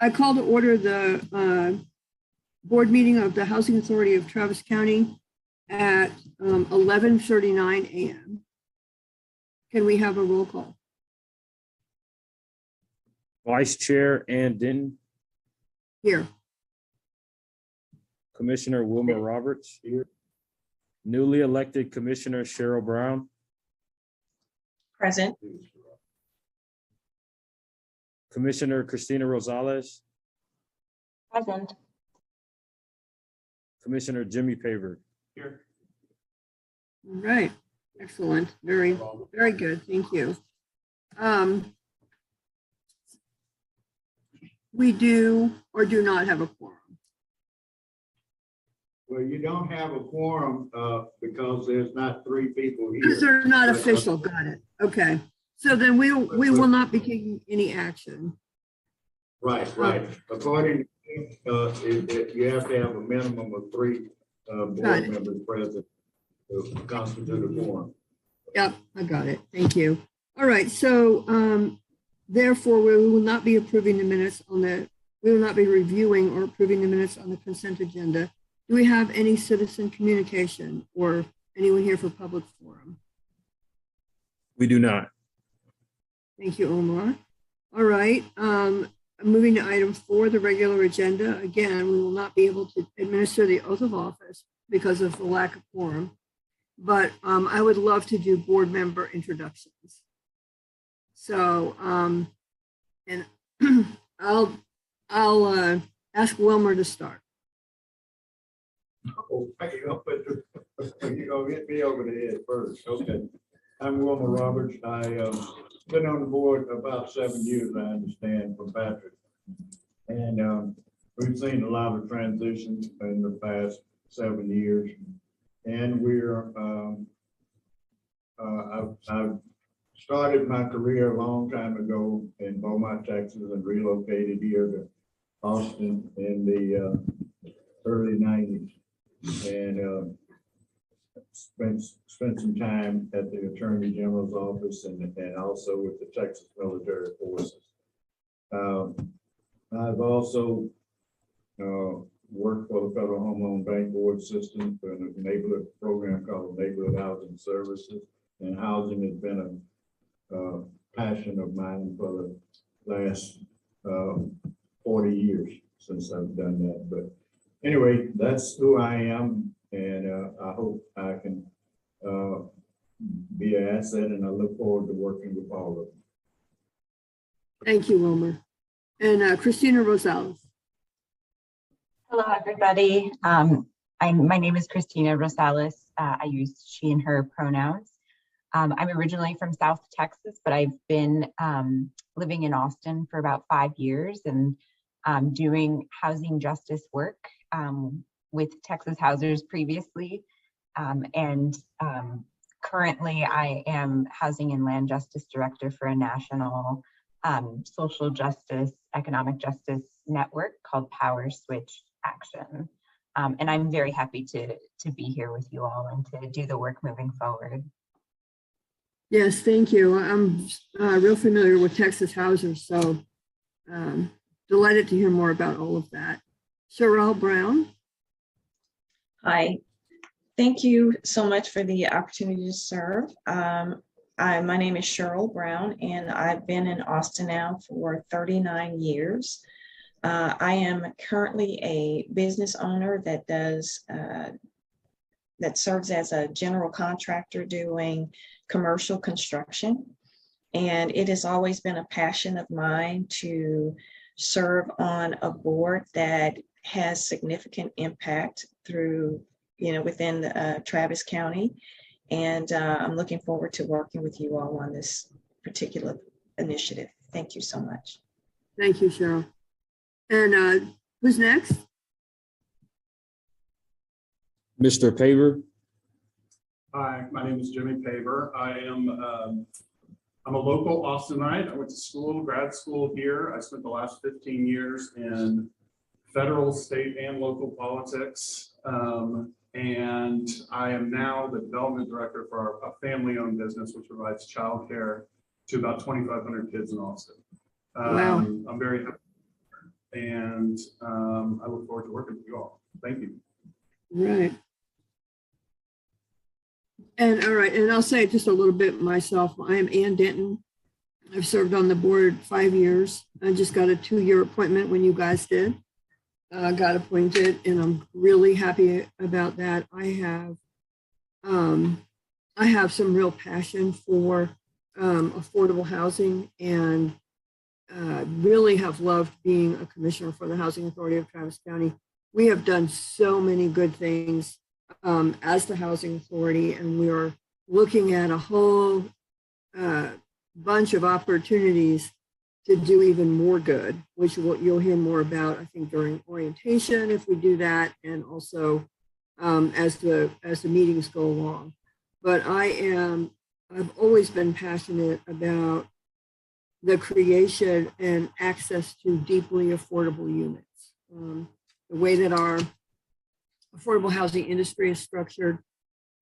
I call to order the board meeting of the Housing Authority of Travis County at 11:39 a.m. Can we have a roll call? Vice Chair Ann Denton, Here. Commissioner Wilmer Roberts, here. Newly elected Commissioner Cheryl Brown, Present. Commissioner Christina Rosales, Present. Commissioner Jimmy Paver. Here. All right. Excellent. Very, very good. Thank you. We do or do not have a quorum. Well, you don't have a quorum because there's not 3 people Because here. they're not official. Got it. Okay. So then we will not be taking any action. Right. According to, you have to have a minimum of 3 board Got it. members present to constitute a quorum. Yep, I got it. Thank you. All right. So therefore, we will not be approving the minutes we will not be reviewing or approving the minutes on the consent agenda. Do we have any citizen communication or anyone here for public forum? We do not. Thank you, Omar. All right. Moving to item 4, the regular agenda. Again, we will not be able to administer the oath of office because of the lack of quorum, but I would love to do board member introductions. So, and I'll ask Wilmer to start. Oh, you're gonna hit me over the head first. Okay. I'm Wilmer Roberts. I've been on the board about 7 years, I understand, from Patrick. And we've seen a lot of transitions in the past 7 years. And I've started my career a long time ago in Beaumont, Texas, and relocated here to Austin in the early 90s. And spent some time at the Attorney General's office and also with the Texas Military Forces. I've also worked for the Federal Home Loan Bank Board system for a neighborhood program called Neighborhood Housing Services. And housing has been a passion of mine for the last 40 years since I've done that. But anyway, that's who I am, and I hope I can be an asset, and I look forward to working with all of them. Thank you, Wilmer. And Christina Rosales. Hello, everybody. My name is Christina Rosales. I use she and her pronouns. I'm originally from South Texas, but I've been living in Austin for about 5 years and doing housing justice work with Texas Housers previously. Currently I am Housing and Land Justice Director for a national social justice, economic justice network called Power Switch Action. And I'm very happy to be here with you all and to do the work moving forward. Yes, thank you. I'm real familiar with Texas Housers, so delighted to hear more about all of that. Cheryl Brown. Hi, thank you so much for the opportunity to serve. My name is Cheryl Brown, and I've been in Austin now for 39 years. I am currently a business owner that serves as a general contractor doing commercial construction. And it has always been a passion of mine to serve on a board that has significant impact through, within Travis County. And I'm looking forward to working with you all on this particular initiative. Thank you so much. Thank you, Cheryl. And who's next? Mr. Paver. Hi, my name is Jimmy Paver. I'm a local Austinite. I went to school, grad school here. I spent the last 15 years in federal, state, and local politics. And I am now the development director for a family-owned business, which provides childcare to about 2,500 kids in Austin. Wow. I'm very happy. and I look forward to working with you all. Thank you. Right. And all right, and I'll say just a little bit myself. I am Ann Denton. I've served on the board 5 years. I just got a 2-year appointment when you guys did. Got appointed, and I'm really happy about that. I have some real passion for affordable housing, and really have loved being a commissioner for the Housing Authority of Travis County. We have done so many good things as the Housing Authority, and we are looking at a whole bunch of opportunities to do even more good, which you'll hear more about, I think, during orientation if we do that, and also as the meetings go along. But I've always been passionate about the creation and access to deeply affordable units. The way that our affordable housing industry is structured,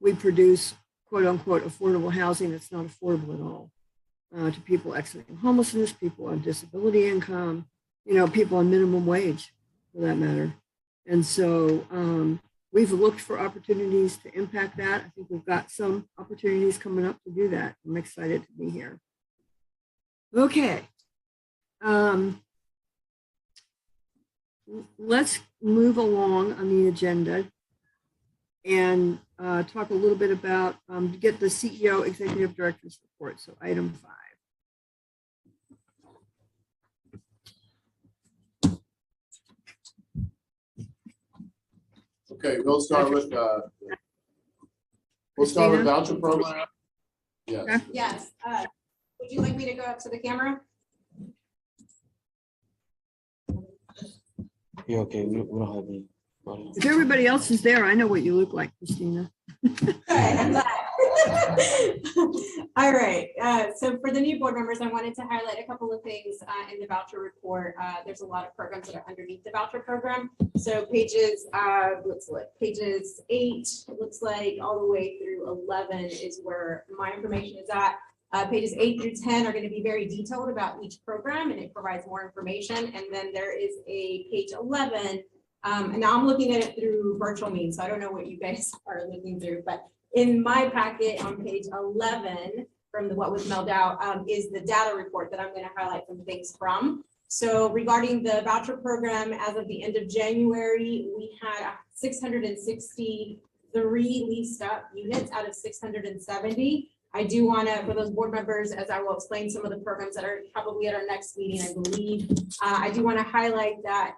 we produce quote unquote affordable housing that's not affordable at all to people exiting homelessness, people on disability income, people on minimum wage for that matter. And so we've looked for opportunities to impact that. I think we've got some opportunities coming up to do that. I'm excited to be here. Okay. Let's move along on the agenda and talk a little bit about, get the CEO Executive Director's report. So item 5. Okay, we'll start with voucher program. Yes. Okay. Yes. Would you like me to go up to the camera? Yeah, okay, we don't have any. If everybody else is there, I know what you look like, Christina. Good, I'm glad. All right. So for the new board members, I wanted to highlight a couple of things in the voucher report. There's a lot of programs that are underneath the voucher program. So pages, pages 8, it looks like all the way through 11 is where my information is at. Pages 8 through 10 are going to be very detailed about each program, and it provides more information. And then there is a page 11. And now I'm looking at it through virtual means, so I don't know what you guys are looking through, but in my packet on page 11 from what was mailed out is the data report that I'm going to highlight some things from. So regarding the voucher program, as of the end of January, we had 663 leased up units out of 670. I do want to, for those board members, as I will explain some of the programs that are probably at our next meeting, I believe, I do want to highlight that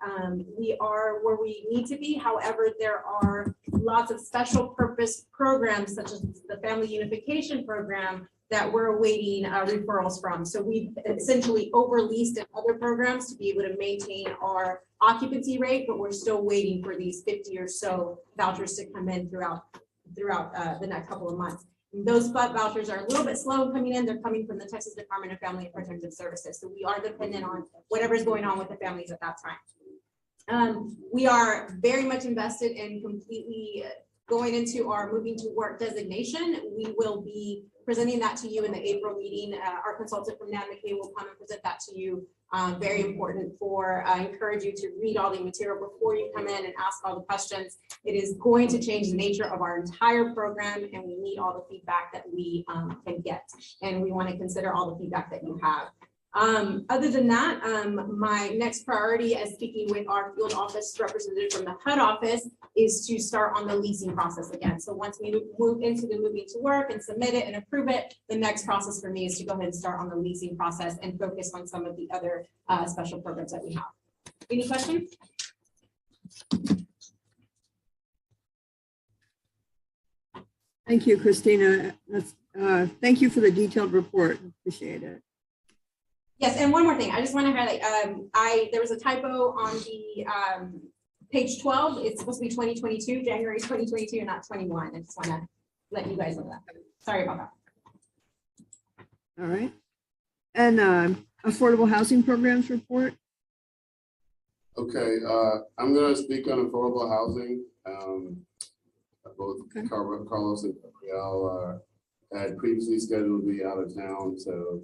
we are where we need to be. However, there are lots of special purpose programs, such as the Family Unification Program, that we're awaiting referrals from. So we've essentially overleased in other programs to be able to maintain our occupancy rate, but we're still waiting for these 50 or so vouchers to come in throughout the next couple of months. Those vouchers are a little bit slow coming in. They're coming from the Texas Department of Family and Protective Services. So we are dependent on whatever's going on with the families at that time. We are very much invested in completely going into our moving to work designation. We will be presenting that to you in the April meeting. Our consultant from NAD McKay will come and present that to you. Very important I encourage you to read all the material before you come in and ask all the questions. It is going to change the nature of our entire program, and we need all the feedback that we can get. And we want to consider all the feedback that you have. Other than that, my next priority as speaking with our field office representative from the HUD office is to start on the leasing process again. So once we move into the moving to work and submit it and approve it, the next process for me is to go ahead and start on the leasing process and focus on some of the other special programs that we have. Any questions? Thank you, Christina. Thank you for the detailed report. Appreciate it. Yes, and one more thing, I just want to highlight, there was a typo on the page 12. It's supposed to be 2022, January 2022, and not 21. I just want to let you guys know that. Sorry about that. All right. And affordable housing programs report. Okay, I'm going to speak on affordable housing. Both Okay. Carlos and Gabrielle had previously scheduled to be out of town, so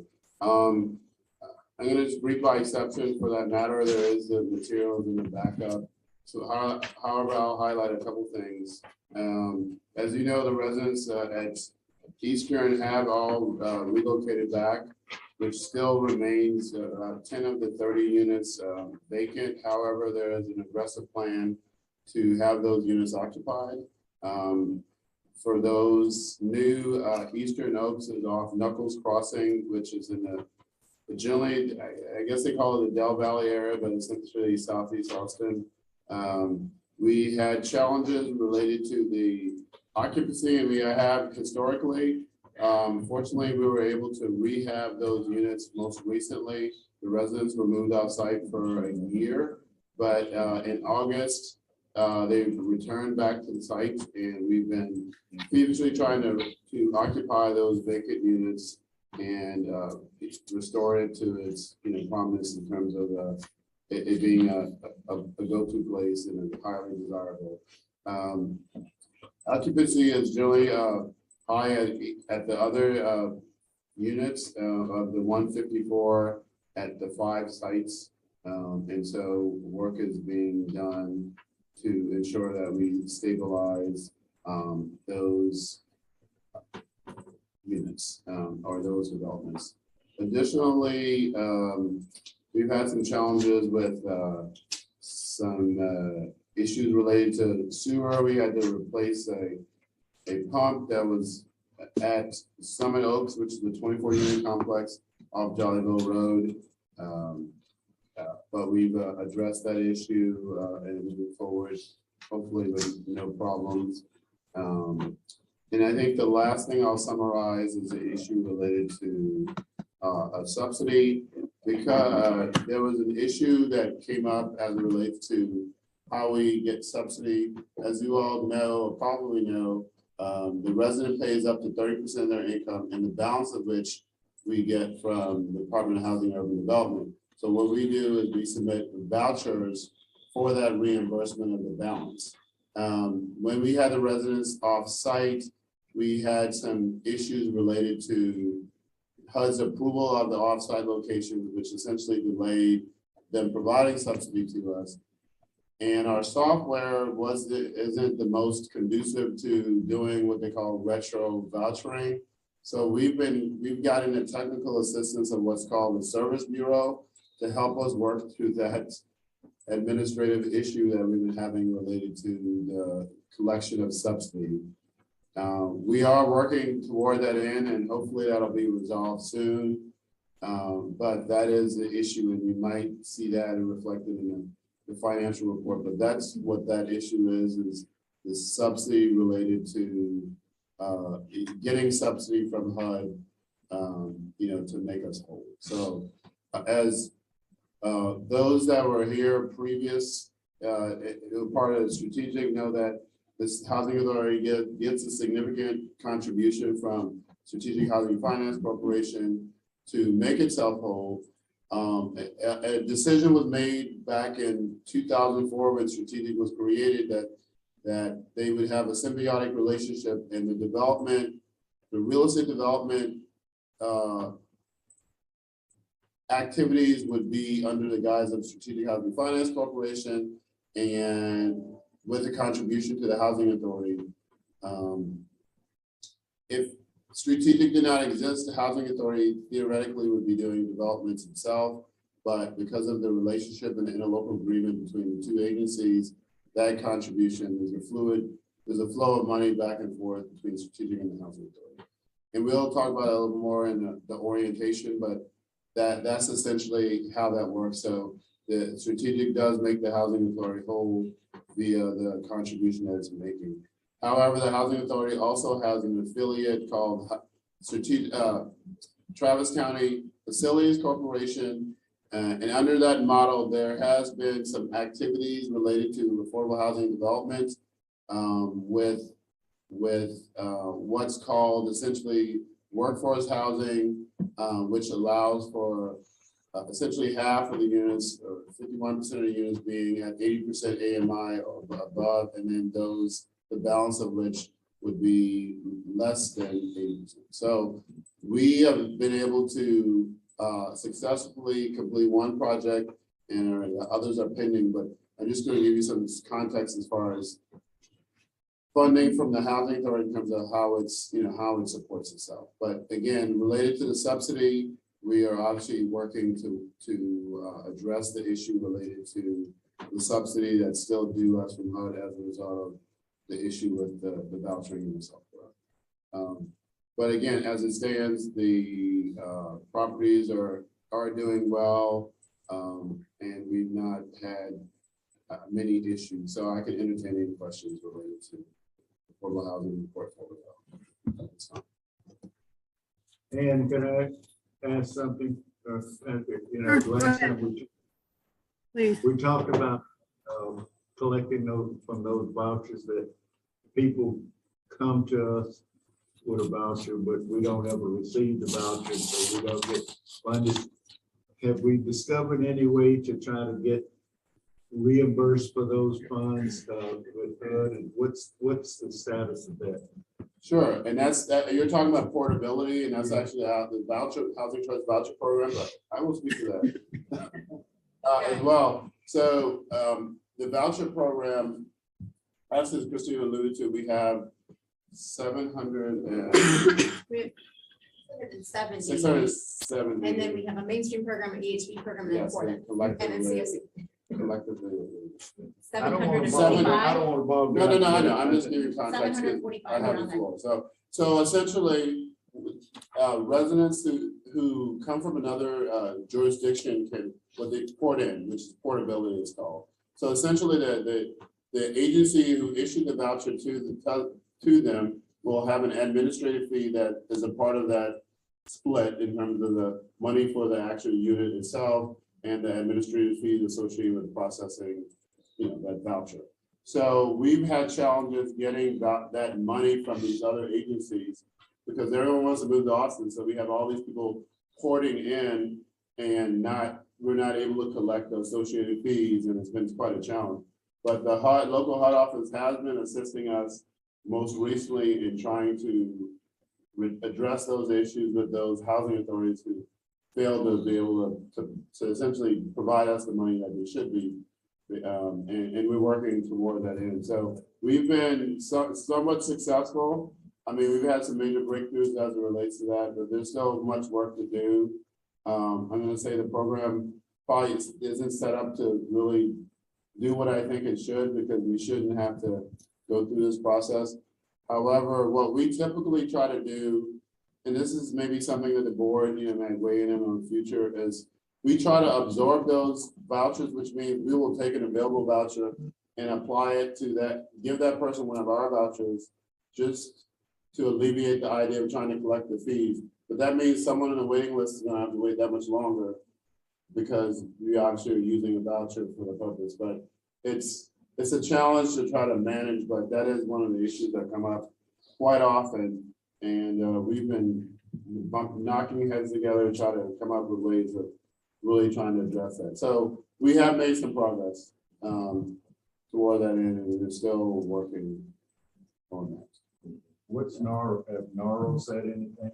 I'm gonna just read by exception for that matter. There is the materials in the backup. So however, I'll highlight a couple things. As you know, the residents at Eastern have all relocated back, which still remains 10 of the 30 units vacant. However, there is an aggressive plan to have those units occupied. For those new, Eastern Oaks is off Knuckles Crossing, which is in the generally, I guess they call it the Del Valley area, but essentially southeast Austin. We had challenges related to the occupancy, and we have historically. Fortunately, we were able to rehab those units most recently. The residents were moved off site for a year, but in August, they returned back to the site, and we've been feverishly trying to occupy those vacant units and restore it to its prominence in terms of it being a go-to place and a highly desirable. Occupancy is generally high at the other units of the 154 at the 5 sites, and so work is being done to ensure that we stabilize those units or those developments. Additionally, we've had some challenges with some issues related to sewer. We had to replace a pump that was at Summit Oaks, which is the 24 unit complex off Jollyville Road. But we've addressed that issue and moving forward, hopefully with no problems. And I think the last thing I'll summarize is the issue related to a subsidy, because there was an issue that came up as it relates to how we get subsidy. As you all know, or probably know, the resident pays up to 30% of their income, and the balance of which we get from the Department of Housing and Urban Development. So what we do is we submit vouchers for that reimbursement of the balance. When we had the residents off site, we had some issues related to HUD's approval of the offsite locations, which essentially delayed them providing subsidy to us. And our software isn't the most conducive to doing what they call retro vouchering. So we've gotten the technical assistance of what's called the Service Bureau to help us work through that administrative issue that we've been having related to the collection of subsidy. We are working toward that end, and hopefully that'll be resolved soon. But that is the issue, and you might see that reflected in the financial report. But that's what that issue is the subsidy related to getting subsidy from HUD, to make us whole. So as those that were here previous, part of the strategic, know that this housing authority gets a significant contribution from Strategic Housing Finance Corporation to make itself whole. A decision was made back in 2004 when Strategic was created that they would have a symbiotic relationship, and the real estate development activities would be under the guise of Strategic Housing Finance Corporation and with a contribution to the housing authority. If Strategic did not exist, the housing authority theoretically would be doing developments itself, but because of the relationship and the interlocal agreement between the two agencies, that contribution there's a flow of money back and forth between Strategic and the housing authority. And we'll talk about it a little more in the orientation, but that's essentially how that works. So the Strategic does make the housing authority whole via the contribution that it's making. However, the housing authority also has an affiliate called Travis County Facilities Corporation. And under that model, there has been some activities related to affordable housing development with what's called essentially workforce housing, which allows for essentially half of the units, or 51% of the units being at 80% AMI or above, and then the balance of which would be less than 80%. So we have been able to successfully complete one project and others are pending, but I'm just going to give you some context as far as funding from the housing authority in terms of how it's, how it supports itself. But again, related to the subsidy, we are obviously working to address the issue related to the subsidy that's still due us from HUD as a result of the issue with the vouchering and the software. But again, as it stands, the properties are doing well, and we've not had many issues. So I can entertain any questions related to affordable housing portfolio at this time. And can I ask something? Sure, go Last ahead. time Please. we talked about collecting those from those vouchers that people come to us with a voucher, but we don't ever receive the voucher, so we don't get funded. Have we discovered any way to try to get reimbursed for those funds with HUD, and what's the status of that? Sure, and that you're talking about portability, and that's actually the housing choice voucher program. But I will speak to that as well. So the voucher program, as Christina alluded to, we have 670. 670. And then we have a mainstream program, an EHB program, and then Yes, Florida. collectively. And then CSC. Collectively. I don't want to 745. bog. No, I know. I'm just giving context. 745 I have around the there. floor. So essentially, residents who come from another jurisdiction can, what they port in, which is portability is called. So essentially, the agency who issued the voucher to them will have an administrative fee that is a part of that split in terms of the money for the actual unit itself and the administrative fees associated with processing, that voucher. So we've had challenges getting that money from these other agencies because everyone wants to move to Austin. So we have all these people porting in and we're not able to collect the associated fees, and it's been quite a challenge. But the local HUD office has been assisting us most recently in trying to address those issues with those housing authorities who fail to be able to essentially provide us the money that they should be. And we're working toward that end. So we've been somewhat successful. I mean, we've had some major breakthroughs as it relates to that, but there's still much work to do. I'm going to say the program probably isn't set up to really do what I think it should, because we shouldn't have to go through this process. However, what we typically try to do, and this is maybe something that the board, might weigh in on the future, is we try to absorb those vouchers, which means we will take an available voucher and apply it to that, give that person one of our vouchers, just to alleviate the idea of trying to collect the fees. But that means someone on the waiting list is going to have to wait that much longer because we obviously are using a voucher for the purpose. But it's a challenge to try to manage, but that is one of the issues that come up quite often. And we've been knocking heads together to try to come up with ways of really trying to address that. So we have made some progress toward that end, and we're still working on that. What's NARO? Have NARO said anything?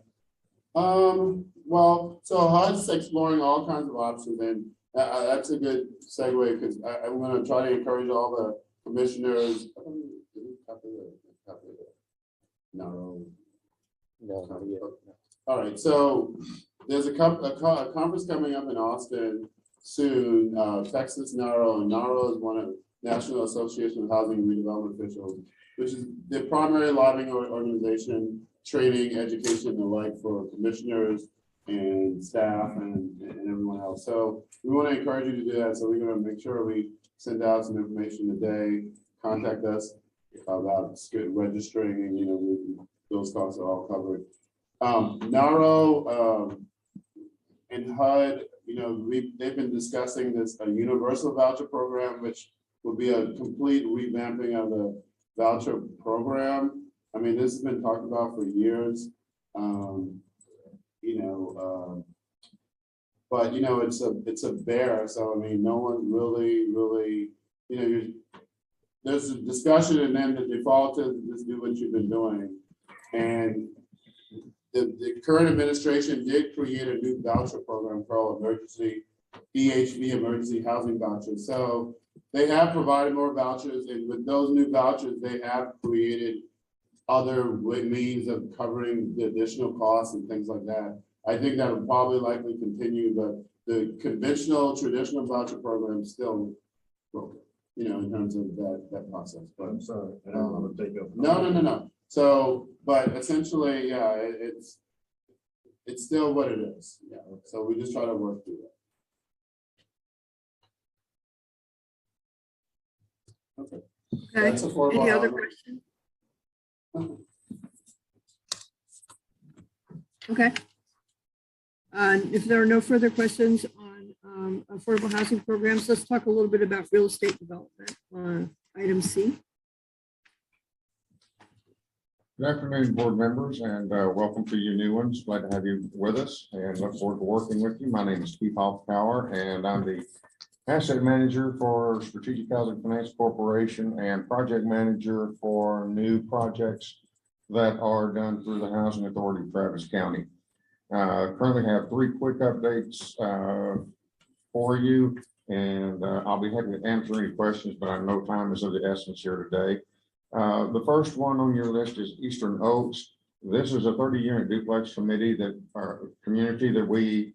Well, so HUD's exploring all kinds of options, and that's a good segue because I'm going to try to encourage all the commissioners. NARO. No, not yet. All right, so there's a conference coming up in Austin soon, Texas NARO, and NARO is one of National Association of Housing and Redevelopment Officials, which is the primary lobbying organization, training, education, and the like for commissioners and staff and everyone else. So we want to encourage you to do that. So we're going to make sure we send out some information today. Contact us about registering, and those costs are all covered. NARO and HUD, they've been discussing this a universal voucher program, which would be a complete revamping of the voucher program. I mean, this has been talked about for years, but it's a bear. So I mean, no one really, there's a discussion and then the default is just do what you've been doing, and the current administration did create a new voucher program called EHV, Emergency Housing Vouchers. So they have provided more vouchers, and with those new vouchers, they have created other means of covering the additional costs and things like that. I think that will probably likely continue, but the traditional voucher program is still broken, in terms of that process. But I'm sorry, I don't want to take up. no. So, but essentially, yeah, it's still what it is. Yeah. So we just try to work through that. Okay. Okay, That's affordable any other housing. questions? Okay. If there are no further questions on affordable housing programs, let's talk a little bit about real estate development on item C. Good afternoon, board members, and welcome to you new ones. Glad to have you with us and look forward to working with you. My name is Keith Hoffpower, and I'm the asset manager for Strategic Housing Finance Corporation and project manager for new projects that are done through the Housing Authority of Travis County. Currently have 3 quick updates for you, and I'll be happy to answer any questions, but I know time is of the essence here today. The first one on your list is Eastern Oaks. This is a 30-unit duplex community that we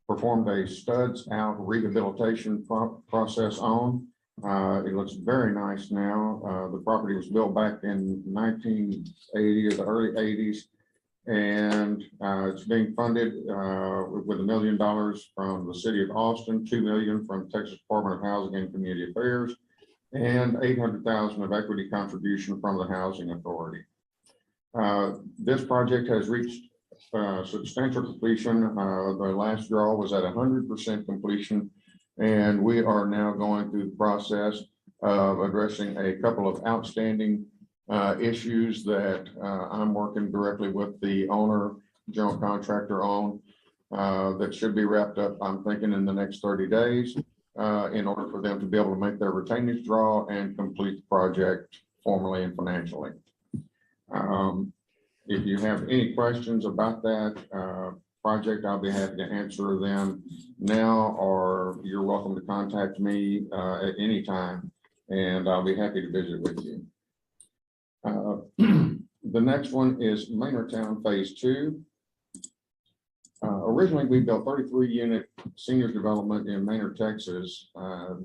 performed a studs out rehabilitation process on. It looks very nice now. The property was built back in 1980 or the early 80s, and it's being funded with $1 million from the city of Austin, $2 million from Texas Department of Housing and Community Affairs, and $800,000 of equity contribution from the Housing Authority. This project has reached substantial completion. The last draw was at 100% completion, and we are now going through the process of addressing a couple of outstanding issues that I'm working directly with the owner, general contractor on, that should be wrapped up, I'm thinking, in the next 30 days. In order for them to be able to make their retainage draw and complete the project formally and financially. If you have any questions about that project, I'll be happy to answer them now, or you're welcome to contact me at any time, and I'll be happy to visit with you. The next one is Maynardtown Phase 2. Originally, we built 33-unit seniors development in Maynard, Texas.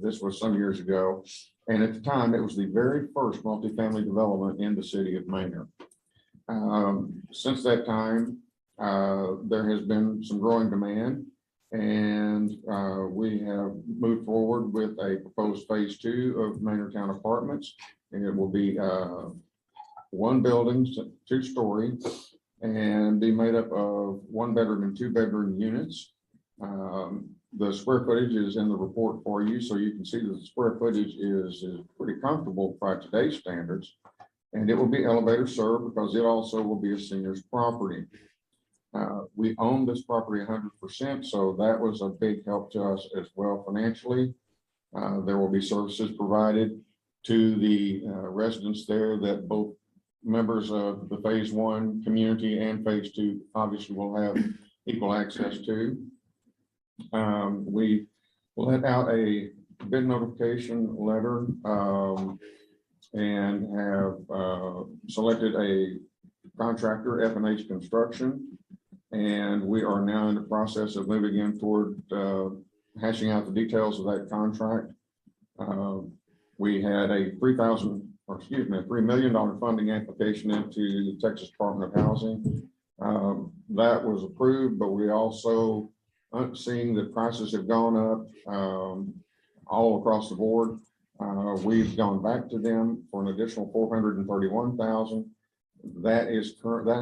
This was some years ago. And at the time, it was the very first multifamily development in the city of Maynard. Since that time, there has been some growing demand, and we have moved forward with a proposed Phase 2 of Maynardtown Apartments. And it will be 1 building, 2-story, and be made up of 1-bedroom and 2-bedroom units. The square footage is in the report for you, so you can see that the square footage is pretty comfortable by today's standards. And it will be elevator served because it also will be a senior's property. We own this property 100%, so that was a big help to us as well financially. There will be services provided to the residents there that both members of the Phase 1 community and Phase 2 obviously will have equal access to. We let out a bid notification letter and have selected a contractor, F&H Construction, and we are now in the process of moving in toward hashing out the details of that contract. We had a $3 million funding application into the Texas Department of Housing. That was approved, but we also, seeing that prices have gone up all across the board, we've gone back to them for an additional $431,000. That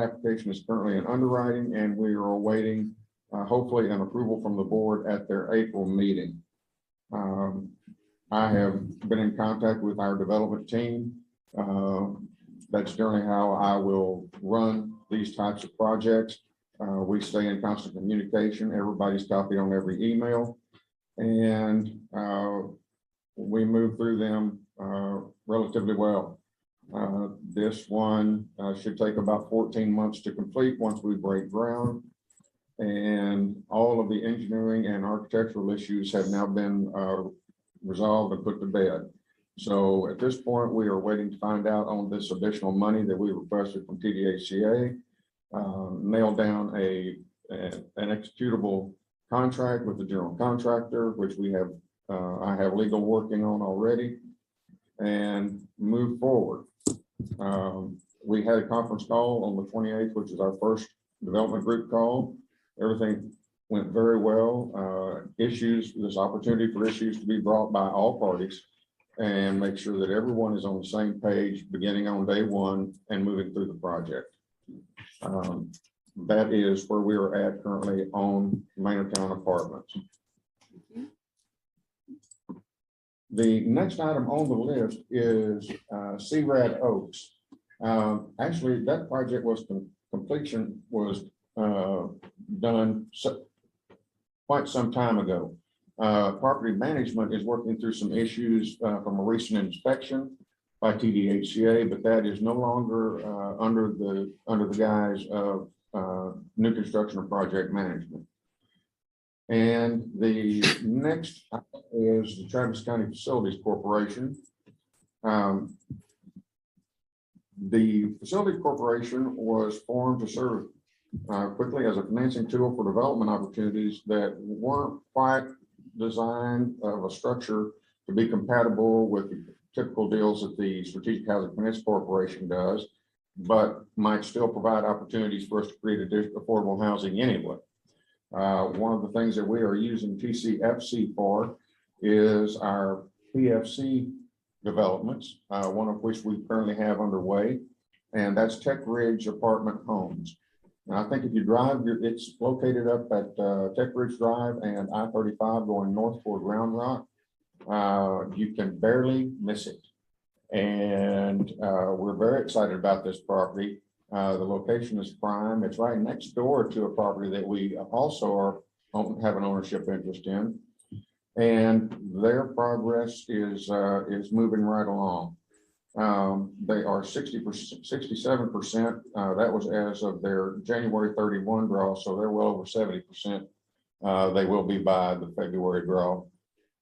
application is currently in underwriting, and we are awaiting hopefully an approval from the board at their April meeting. I have been in contact with our development team. That's generally how I will run these types of projects. We stay in constant communication. Everybody's copied on every email, and we move through them relatively well. This one should take about 14 months to complete once we break ground. And all of the engineering and architectural issues have now been resolved and put to bed. So at this point, we are waiting to find out on this additional money that we requested from TDHCA, nail down an executable contract with the general contractor, which we have, I have legal working on already, and move forward. We had a conference call on the 28th, which is our first development group call. Everything went very well. There's opportunity for issues to be brought by all parties and make sure that everyone is on the same page beginning on day one and moving through the project. That is where we are at currently on Manortown Apartments. The next item on the list is CRAD Oaks. Actually, that project was completion was done quite some time ago. Property management is working through some issues from a recent inspection by TDHCA, but that is no longer under the guise of new construction or project management. And the next is the Travis County Facilities Corporation. The Facilities Corporation was formed to serve quickly as a financing tool for development opportunities that weren't quite designed of a structure to be compatible with the typical deals that the Strategic Housing Finance Corporation does, but might still provide opportunities for us to create additional affordable housing anyway. One of the things that we are using TCFC for is our PFC developments, one of which we currently have underway, and that's Tech Ridge Apartment Homes. Now, I think if you drive, it's located up at Tech Ridge Drive and I-35 going north toward Round Rock. You can barely miss it. And we're very excited about this property. The location is prime. It's right next door to a property that we also have an ownership interest in. And their progress is moving right along. They are 67%. That was as of their January 31 draw, so they're well over 70%. They will be by the February draw.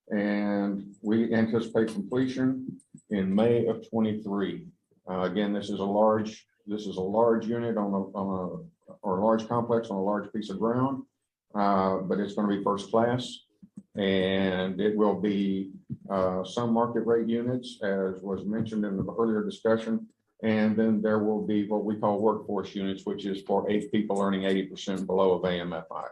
And we anticipate completion in May of 23. Again, this is a large unit or a large complex on a large piece of ground, but it's going to be first class. And it will be some market rate units, as was mentioned in the earlier discussion. And then there will be what we call workforce units, which is for 8 people earning 80% below of AMFI.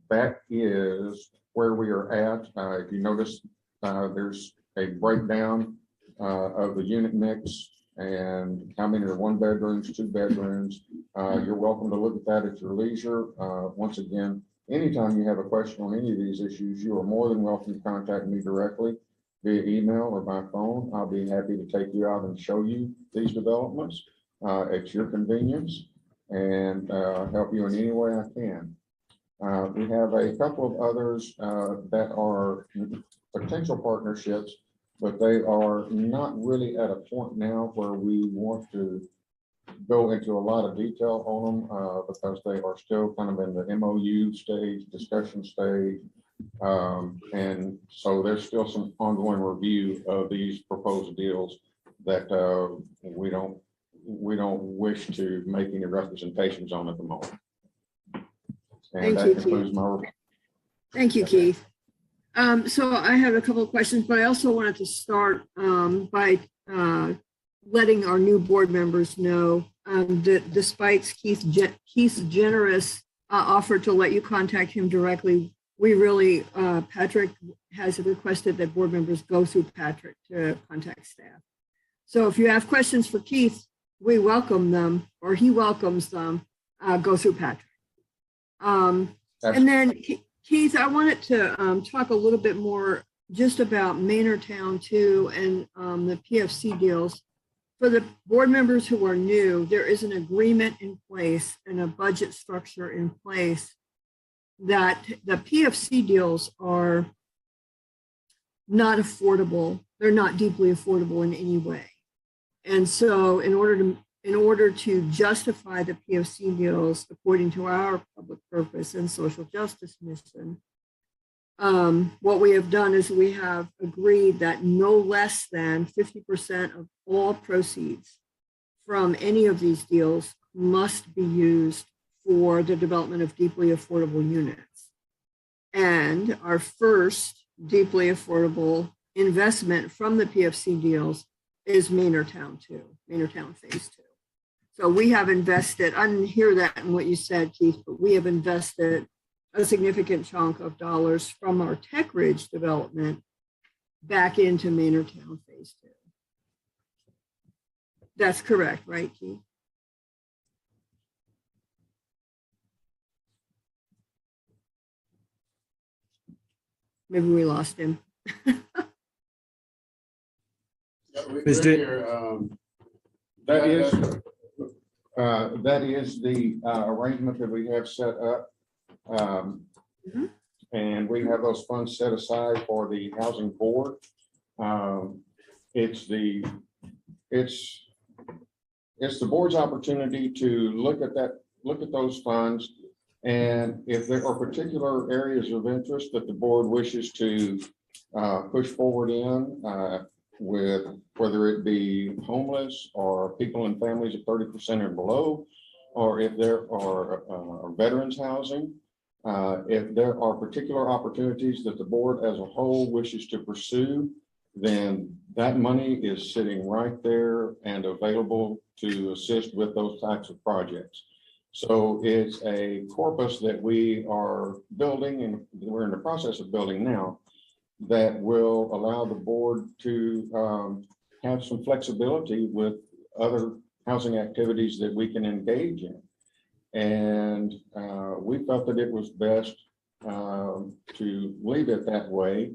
That is where we are at. If you notice, there's a breakdown of the unit mix and how many are 1 bedrooms, 2 bedrooms. You're welcome to look at that at your leisure. Once again, anytime you have a question on any of these issues, you are more than welcome to contact me directly via email or by phone. I'll be happy to take you out and show you these developments at your convenience and help you in any way I can. We have a couple of others that are potential partnerships, but they are not really at a point now where we want to go into a lot of detail on them because they are still kind of in the MOU stage, discussion stage. And so there's still some ongoing review of these proposed deals that we don't wish to make any representations on at the moment. And Thank you, that concludes Keith. my report. Thank you, Keith. So I have a couple of questions, but I also wanted to start by letting our new board members know that despite Keith's generous offer to let you contact him directly, we really, Patrick has requested that board members go through Patrick to contact staff. So if you have questions for Keith, we welcome them, or he welcomes them, go through Patrick. And then Keith, I wanted to talk a little bit more just about Manortown too and the PFC deals. For the board members who are new, there is an agreement in place and a budget structure in place that the PFC deals are not affordable they're not deeply affordable in any way. And so in order to justify the PFC deals according to our public purpose and social justice mission, what we have done is we have agreed that no less than 50% of all proceeds from any of these deals must be used for the development of deeply affordable units. And our first deeply affordable investment from the PFC deals is Maynardtown Phase 2. So we have invested, I didn't hear that in what you said, Keith, but we have invested a significant chunk of dollars from our Tech Ridge development back into Maynardtown Phase 2. That's correct, right, Keith? Maybe we lost him. Ms. Dick- That is the arrangement that we have set up. And we have those funds set aside for the housing board. It's the board's opportunity to look at those funds. And if there are particular areas of interest that the board wishes to push forward in, with whether it be homeless or people and families of 30% or below, or if there are veterans housing, if there are particular opportunities that the board as a whole wishes to pursue, then that money is sitting right there and available to assist with those types of projects. So it's a corpus that we are building, and we're in the process of building now, that will allow the board to have some flexibility with other housing activities that we can engage in. And we felt that it was best to leave it that way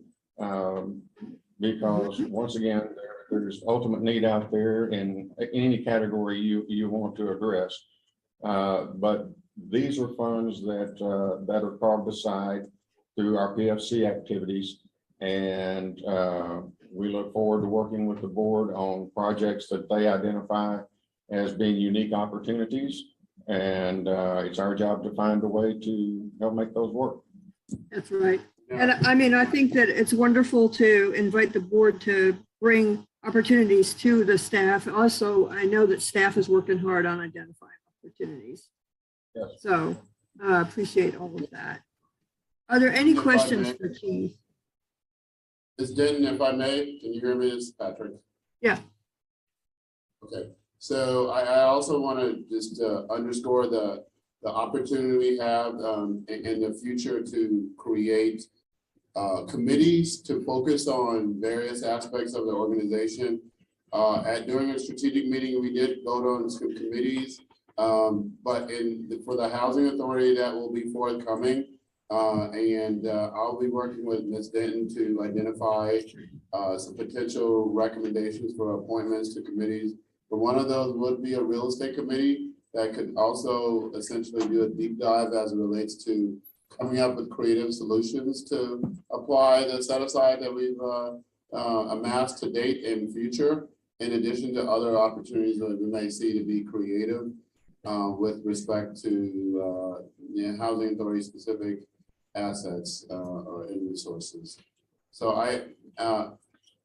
because once again, there's ultimate need out there in any category you want to address. But these are funds that are carved aside through our PFC activities. And we look forward to working with the board on projects that they identify as being unique opportunities. And it's our job to find a way to help make those work. That's right. And I mean, I think that it's wonderful to invite the board to bring opportunities to the staff. Also, I know that staff is working hard on identifying opportunities. Yes. So appreciate all of that. Are there any questions for Keith? Ms. Denton, if I may, can you hear me? This is Patrick. Yeah. Okay, so I also want to just underscore the opportunity we have in the future to create committees to focus on various aspects of the organization. During a strategic meeting, we did vote on some committees, but for the housing authority, that will be forthcoming. I'll be working with Ms. Denton to identify some potential recommendations for appointments to committees. But one of those would be a real estate committee that could also essentially do a deep dive as it relates to coming up with creative solutions to apply the set aside that we've amassed to date in future, in addition to other opportunities that we may see to be creative with respect to housing authority specific assets or resources. So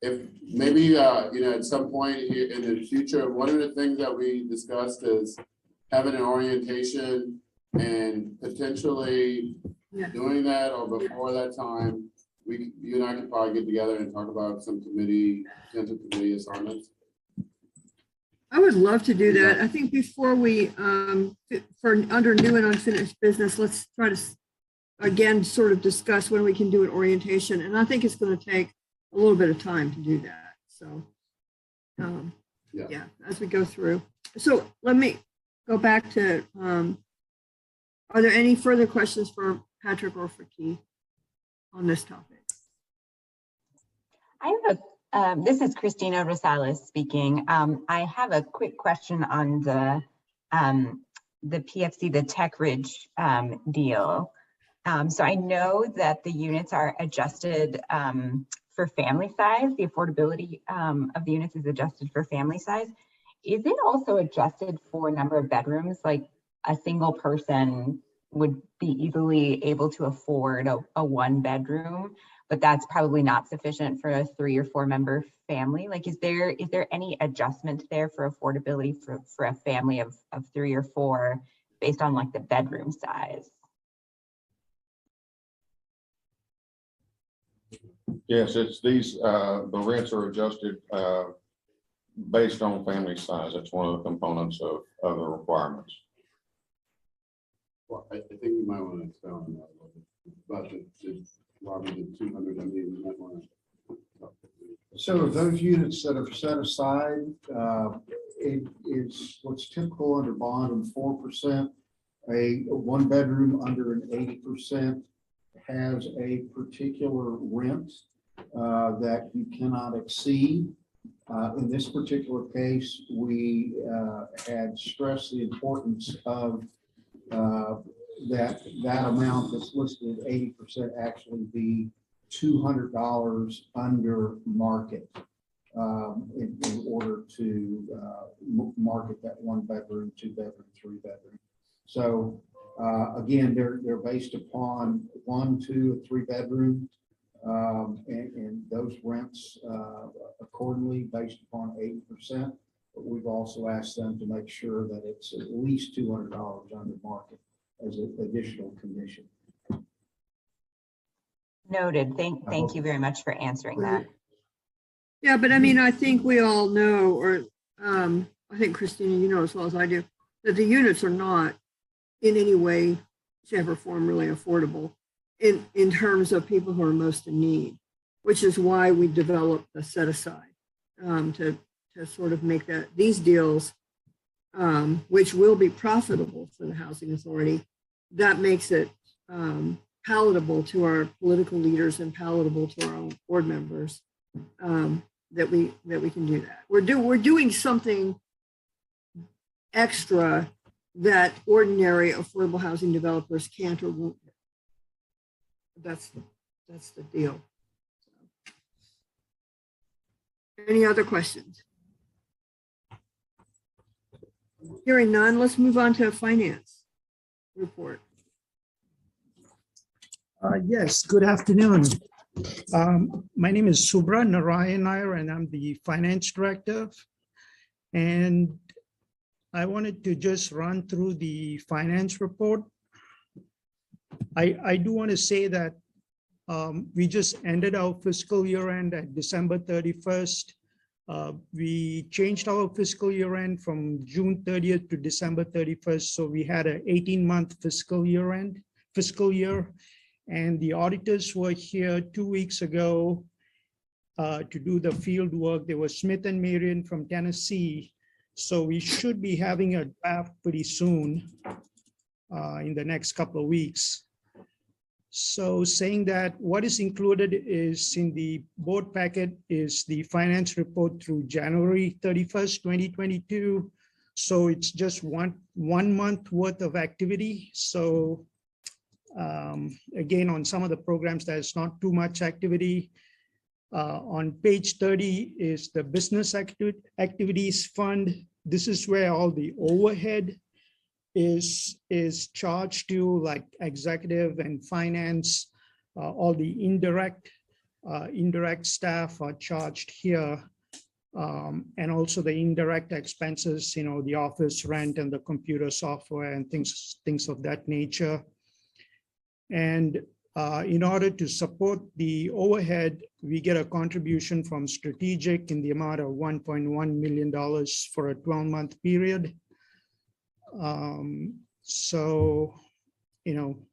if maybe at some point here in the future, one of the things that we discussed is having an orientation and potentially doing that, or before that time, you and I could probably get together and talk about some potential committee assignments. I would love to do that. I think before we, for under new and unfinished business, let's try to again sort of discuss when we can do an orientation. And I think it's going to take a little bit of time to do that. So yeah, as we go through. So let me go back to, are there any further questions for Patrick or for Keith on this topic? I have this is Christina Rosales speaking. I have a quick question on the PFC, the Tech Ridge deal. So I know that the units are adjusted for family size. The affordability of the units is adjusted for family size. Is it also adjusted for number of bedrooms? Like a single person would be easily able to afford a 1-bedroom, but that's probably not sufficient for a 3 or 4 member family. Like, is there any adjustment there for affordability for a family of 3 or 4 based on like the bedroom size? Yes, it's these, the rents are adjusted based on family size. That's one of the components of the requirements. Well, I think you might want to expound on that a little bit. About the Robert, the 200, I mean, you might want to. So those units that are set aside, it is what's typical under bond and 4%. A 1-bedroom under an 80% has a particular rent that you cannot exceed. In this particular case, we had stressed the importance of that amount that's listed 80% actually be $200 under market in order to market that 1-bedroom, 2-bedroom, 3-bedroom. So again, they're based upon 1, 2, and 3-bedroom, and those rents accordingly based upon 80%. But we've also asked them to make sure that it's at least $200 under market as an additional commission. Noted. Thank you very much for answering that. Yeah, but I mean, I think we all know, or I think Christina, you know as well as I do, that the units are not in any way, shape, or form really affordable in terms of people who are most in need, which is why we developed the set aside to sort of make that these deals, which will be profitable for the Housing Authority, that makes it palatable to our political leaders and palatable to our own board members, that we can do that. We're doing something extra that ordinary affordable housing developers can't or won't do. That's the deal. Any other questions? Hearing none, let's move on to finance report. Yes, good afternoon. My name is Subra Narayan Nair, and I'm the finance director. And I wanted to just run through the finance report. I do want to say that we just ended our fiscal year end at December 31st. We changed our fiscal year end from June 30th to December 31st. So we had an 18-month fiscal year. And the auditors were here 2 weeks ago to do the field work. They were Smith and Marion from Tennessee. So we should be having a draft pretty soon in the next couple of weeks. So saying that, what is included is in the board packet is the finance report through January 31st, 2022. So it's just one month worth of activity. So again, on some of the programs, there's not too much activity. On page 30 is the business activities fund. This is where all the overhead is charged to, like executive and finance. All the indirect staff are charged here. And also the indirect expenses, the office rent and the computer software and things of that nature. And in order to support the overhead, we get a contribution from Strategic in the amount of $1.1 million for a 12-month period. So,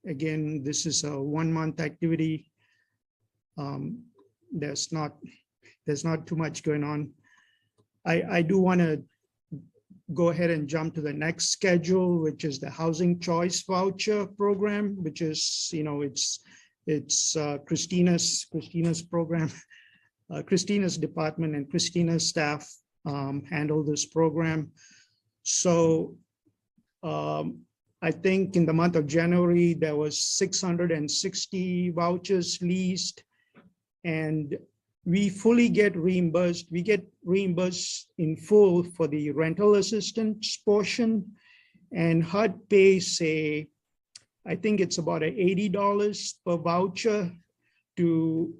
again, this is a 1-month activity. There's not too much going on. I do want to go ahead and jump to the next schedule, which is the Housing Choice Voucher Program, which is, it's Christina's program. Christina's department and Christina's staff handle this program. So I think in the month of January, there was 660 vouchers leased, and we fully get reimbursed. We get reimbursed in full for the rental assistance portion, and HUD pays I think it's about $80 per voucher to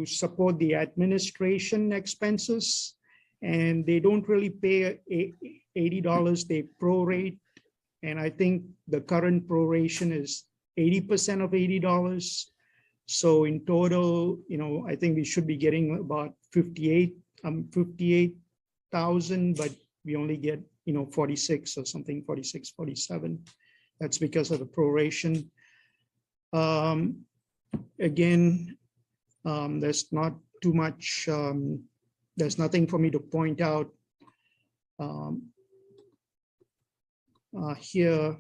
support the administration expenses. And they don't really pay $80, they prorate. And I think the current proration is 80% of $80. So in total, I think we should be getting about 58,000, but we only get, 46 or something, 46, 47. That's because of the proration. Again, there's not too much, there's nothing for me to point out here.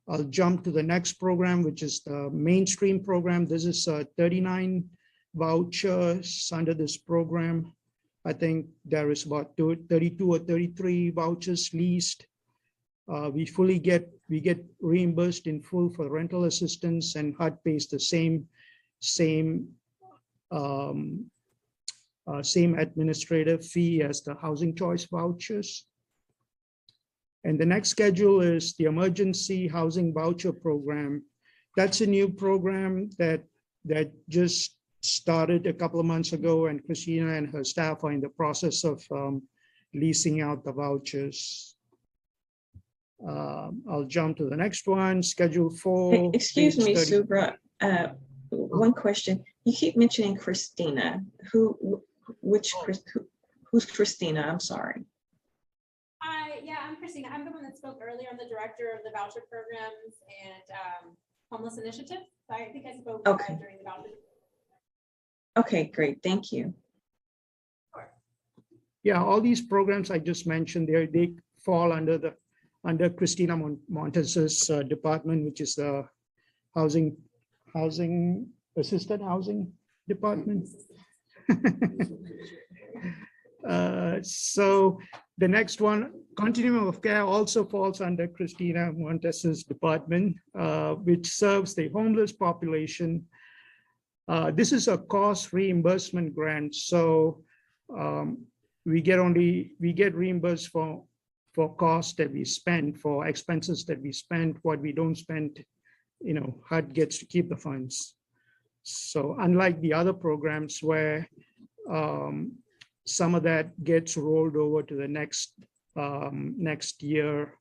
I'll jump to the next program, which is the mainstream program. This is 39 vouchers under this program. I think there is about 32 or 33 vouchers leased. We get reimbursed in full for rental assistance, and HUD pays the same administrative fee as the housing choice vouchers. And the next schedule is the emergency housing voucher program. That's a new program that just started a couple of months ago, and Christina and her staff are in the process of leasing out the vouchers. I'll jump to the next one, Schedule 4. Excuse me, page 30. Subra. One question. You keep mentioning Christina. Who's Christina? I'm sorry. Yeah, I'm Christina. I'm the one that spoke earlier. I'm the director of the voucher programs and homeless initiative. So I think I spoke during the voucher. Okay, great. Thank you. Yeah, all these programs I just mentioned, they fall under Christina Montes's department, which is the assisted housing department. So the next one, continuum of care, also falls under Christina Montes's department, which serves the homeless population. This is a cost reimbursement grant, so we get reimbursed for costs that we spend, for expenses that we spend. What we don't spend, HUD gets to keep the funds. So unlike the other programs where some of that gets rolled over to the next year,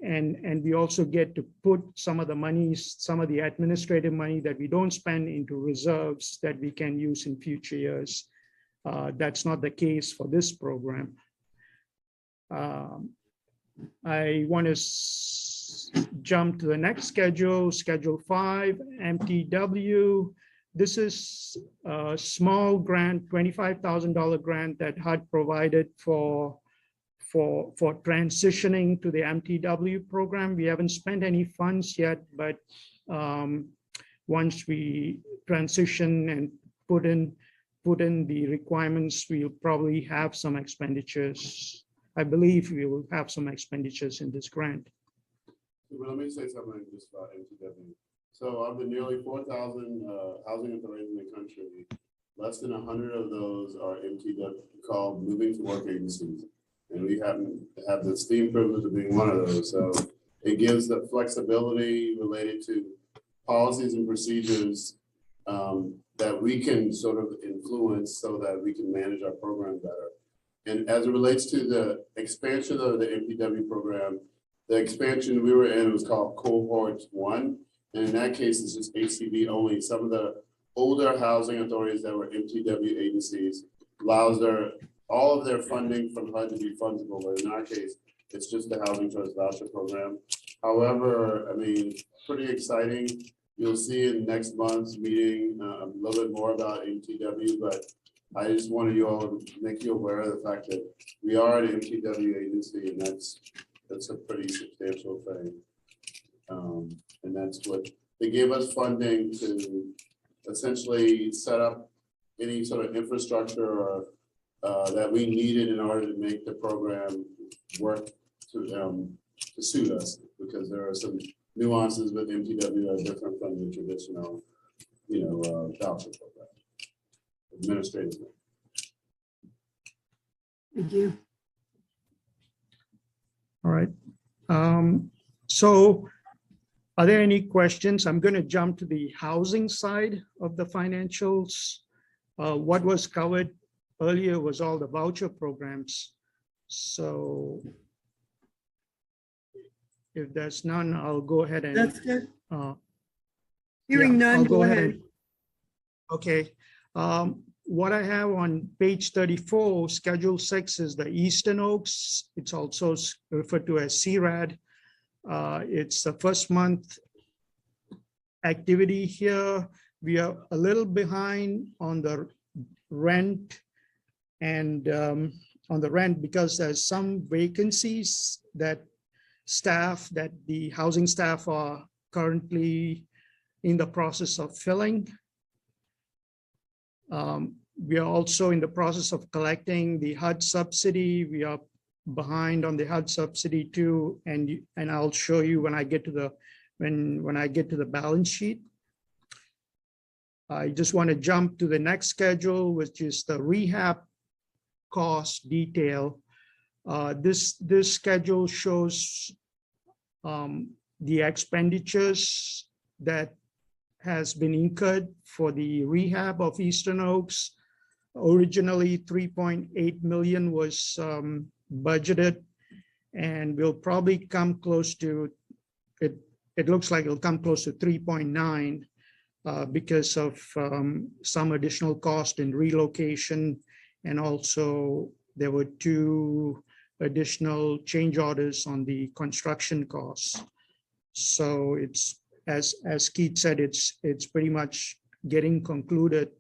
and we also get to put some of the monies, some of the administrative money that we don't spend, into reserves that we can use in future years. That's not the case for this program. I want to jump to the next schedule, Schedule 5, MTW. This is a small grant, $25,000 grant that HUD provided for transitioning to the MTW program. We haven't spent any funds yet, but once we transition and put in the requirements, we'll probably have some expenditures. I believe we will have some expenditures in this grant. Well, let me say something just about MTW. So of the nearly 4,000 housing authorities in the country, less than 100 of those are MTW, called moving to work agencies. And we happen to have the esteemed privilege of being one of those. So it gives the flexibility related to policies and procedures that we can sort of influence so that we can manage our program better. And as it relates to the expansion of the MPW program, the expansion we were in was called Cohort 1. And in that case, it's just HCV only. Some of the older housing authorities that were MTW agencies allows all of their funding from HUD to be fungible. But in our case, it's just the housing choice voucher program. However, I mean, pretty exciting. You'll see in next month's meeting a little bit more about MTW, but I just wanted you all to make you aware of the fact that we are an MTW agency, and that's a pretty substantial thing. And that's what they gave us funding to essentially set up any sort of infrastructure or that we needed in order to make the program work to suit us, because there are some nuances with MTW that are different from the traditional, voucher program. administratively. Thank you. All right. So are there any questions? I'm going to jump to the housing side of the financials. What was covered earlier was all the voucher programs. So if there's none, I'll go ahead and. That's good. uh, Hearing yeah, none, I'll go ahead. and- Okay. What I have on page 34, Schedule 6 is the Eastern Oaks. It's also referred to as CRAD. It's the first month activity here. We are a little behind on the rent and on the rent because there's some vacancies that the housing staff are currently in the process of filling. We are also in the process of collecting the HUD subsidy. We are behind on the HUD subsidy too, and I'll show you when I get to the when I get to the balance sheet. I just want to jump to the next schedule, which is the rehab cost detail. This schedule shows the expenditures that has been incurred for the rehab of Eastern Oaks. Originally, 3.8 million was budgeted, and we'll probably come close to it. It looks like it'll come close to 3.9 because of some additional cost in relocation, and also there were 2 additional change orders on the construction costs. So it's as Keith said, it's pretty much getting concluded.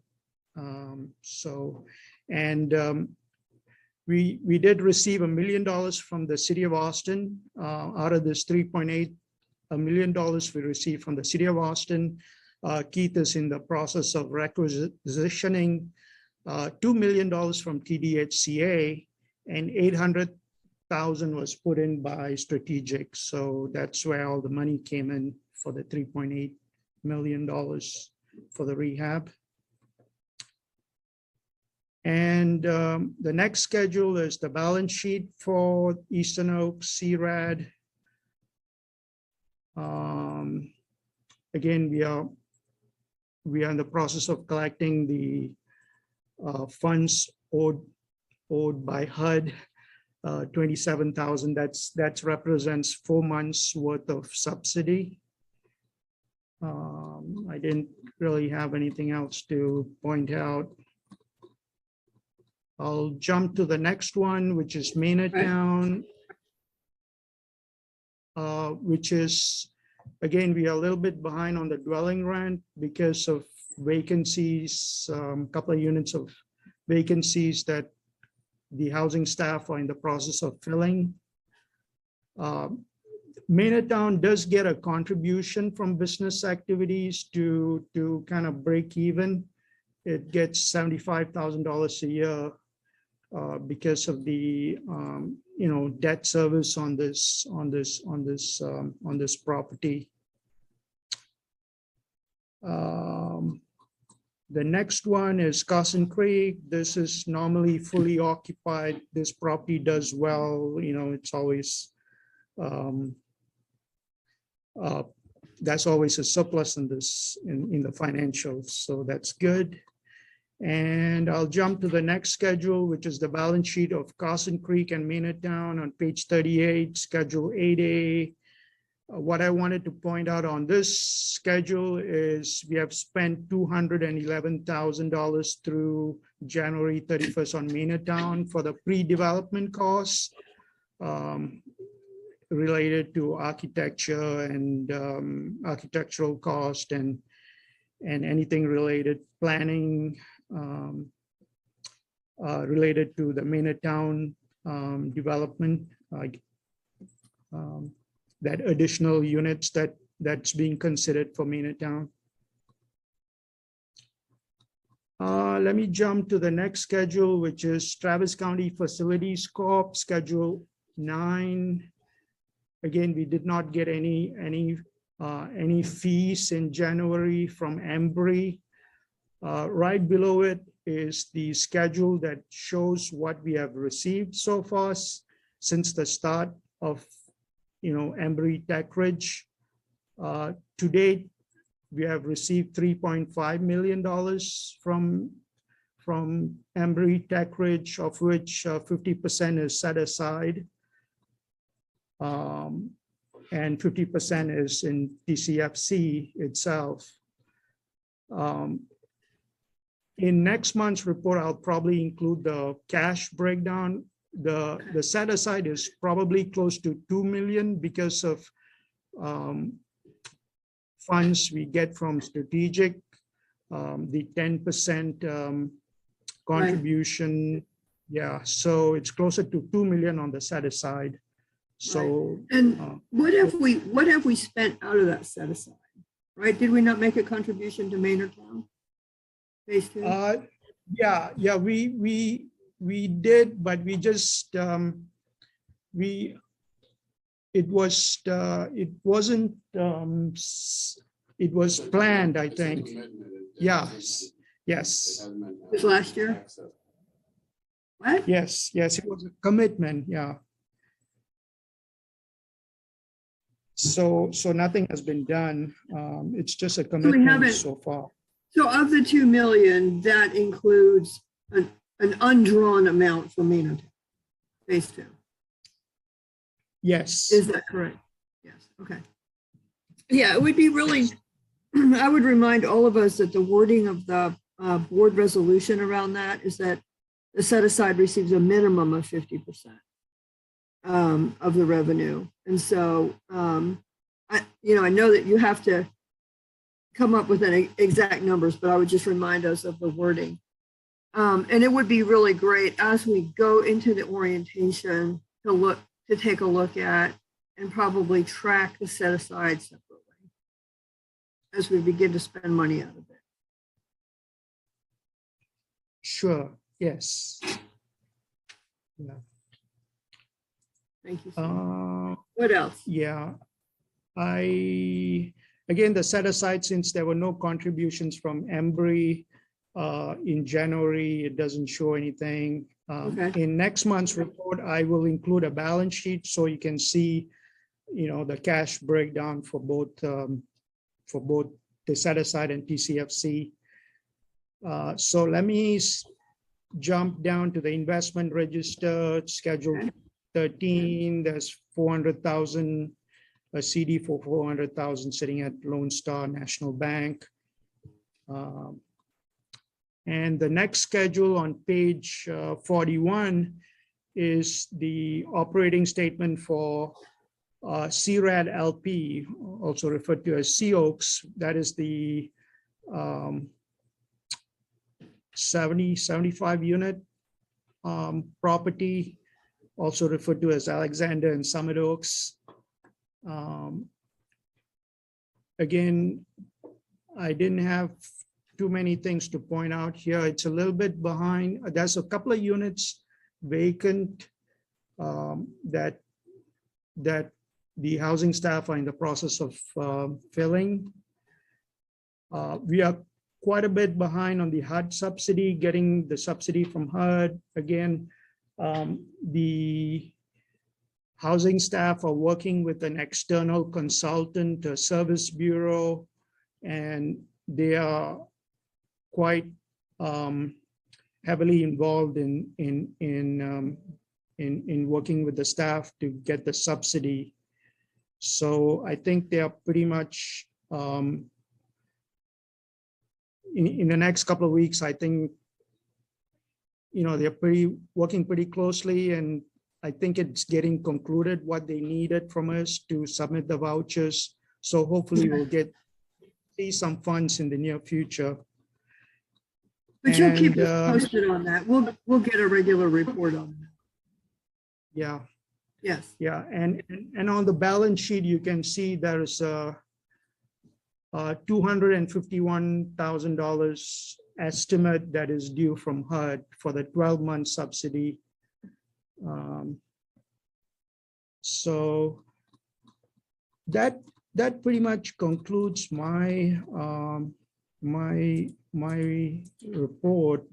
We did receive $1 million from the city of Austin. Out of this 3.8 million dollars we received from the city of Austin, Keith is in the process of requisitioning $2 million from TDHCA, and 800,000 was put in by Strategic. So that's where all the money came in for the $3.8 million for the rehab. And the next schedule is the balance sheet for Eastern Oaks, CRAD. Again, we are in the process of collecting the funds owed by HUD, 27,000. That represents 4 months worth of subsidy. I didn't really have anything else to point out. I'll jump to the next one, which is Maynardtown, which is, again, we are a little bit behind on the dwelling rent because of vacancies, a couple of units of vacancies that the housing staff are in the process of filling. Maynardtown does get a contribution from business activities to kind of break even. It gets $75,000 a year because of the debt service on this property. The next one is Carson Creek. This is normally fully occupied. This property does well. It's always that's always a surplus in the financials, so that's good. And I'll jump to the next schedule, which is the balance sheet of Carson Creek and Maynardtown on page 38, Schedule 8A. What I wanted to point out on this schedule is we have spent $211,000 through January 31st on Maynardtown for the pre-development costs related to architecture and architectural cost and anything related planning related to the Maynardtown development, that additional units that's being considered for Maynardtown. Let me jump to the next schedule, which is Travis County Facilities Corp, Schedule 9. Again, we did not get any fees in January from Embry. Right below it is the schedule that shows what we have received so far since the start of, Embry Tech Ridge. To date, we have received $3.5 million from Embry Tech Ridge, of which 50% is set aside. And 50% is in TCFC itself. In next month's report, I'll probably include the cash breakdown. The set aside is probably close to 2 million because of funds we get from strategic, the 10% contribution. Yeah, so it's closer to 2 million on the set aside. So, and what have we spent out of that set aside? Right? Did we not make a contribution to Maynardtown? Phase 2? Yeah, we did, but we just it wasn't it was planned, I think. Yes. It was last year? What? Yes, it was a commitment, yeah. So nothing has been done. It's just a commitment so far. So of the 2 million, that includes an undrawn amount for Maynardtown, phase 2. Yes. Is that correct? Yes, okay. Yeah, it would be really, I would remind all of us that the wording of the board resolution around that is that the set aside receives a minimum of 50% of the revenue. And so, I know that you have to come up with an exact numbers, but I would just remind us of the wording. And it would be really great as we go into the orientation to take a look at and probably track the set aside separately as we begin to spend money out of it. Sure, yes. Yeah. Thank you. What else? Yeah, again, the set aside, since there were no contributions from Embry in January, it doesn't show anything. Okay. In next month's report, I will include a balance sheet so you can see, the cash breakdown for both the set aside and TCFC. So let me jump down to the investment register, schedule 13. There's 400,000, a CD for 400,000 sitting at Lone Star National Bank. And the next schedule on page 41 is the operating statement for CRAD LP, also referred to as Oaks. That is the 75 unit property, also referred to as Alexander and Summit Oaks. Again, I didn't have too many things to point out here. It's a little bit behind. There's a couple of units vacant that the housing staff are in the process of filling. We are quite a bit behind on the HUD subsidy, getting the subsidy from HUD. Again, the housing staff are working with an external consultant, a service bureau, and they are quite heavily involved in working with the staff to get the subsidy. So I think they are pretty much in the next couple of weeks. I think they're working pretty closely, and I think it's getting concluded what they needed from us to submit the vouchers. So hopefully we'll see some funds in the near future. But you'll keep us posted on that. We'll get a regular report on that. Yeah. Yes. Yeah, and on the balance sheet, you can see there is a $251,000 estimate that is due from HUD for the 12-month subsidy. So that pretty much concludes my my report.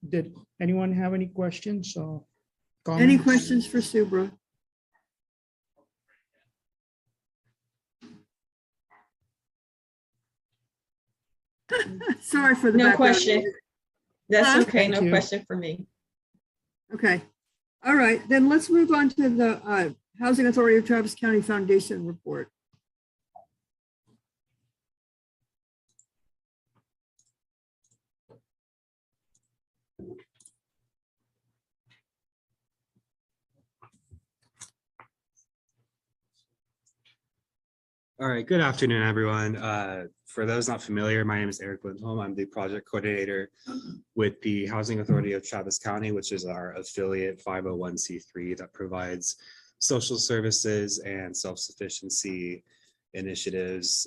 Did anyone have any questions or Any comments? questions for Subra? Sorry for the No background question. noise. That's Huh? okay. Thank No you. question for me. Okay. All right, then let's move on to the Housing Authority of Travis County Foundation report. All right, good afternoon, everyone. For those not familiar, my name is Eric Lindholm. I'm the project coordinator with the Housing Authority of Travis County, which is our affiliate 501c3 that provides social services and self-sufficiency initiatives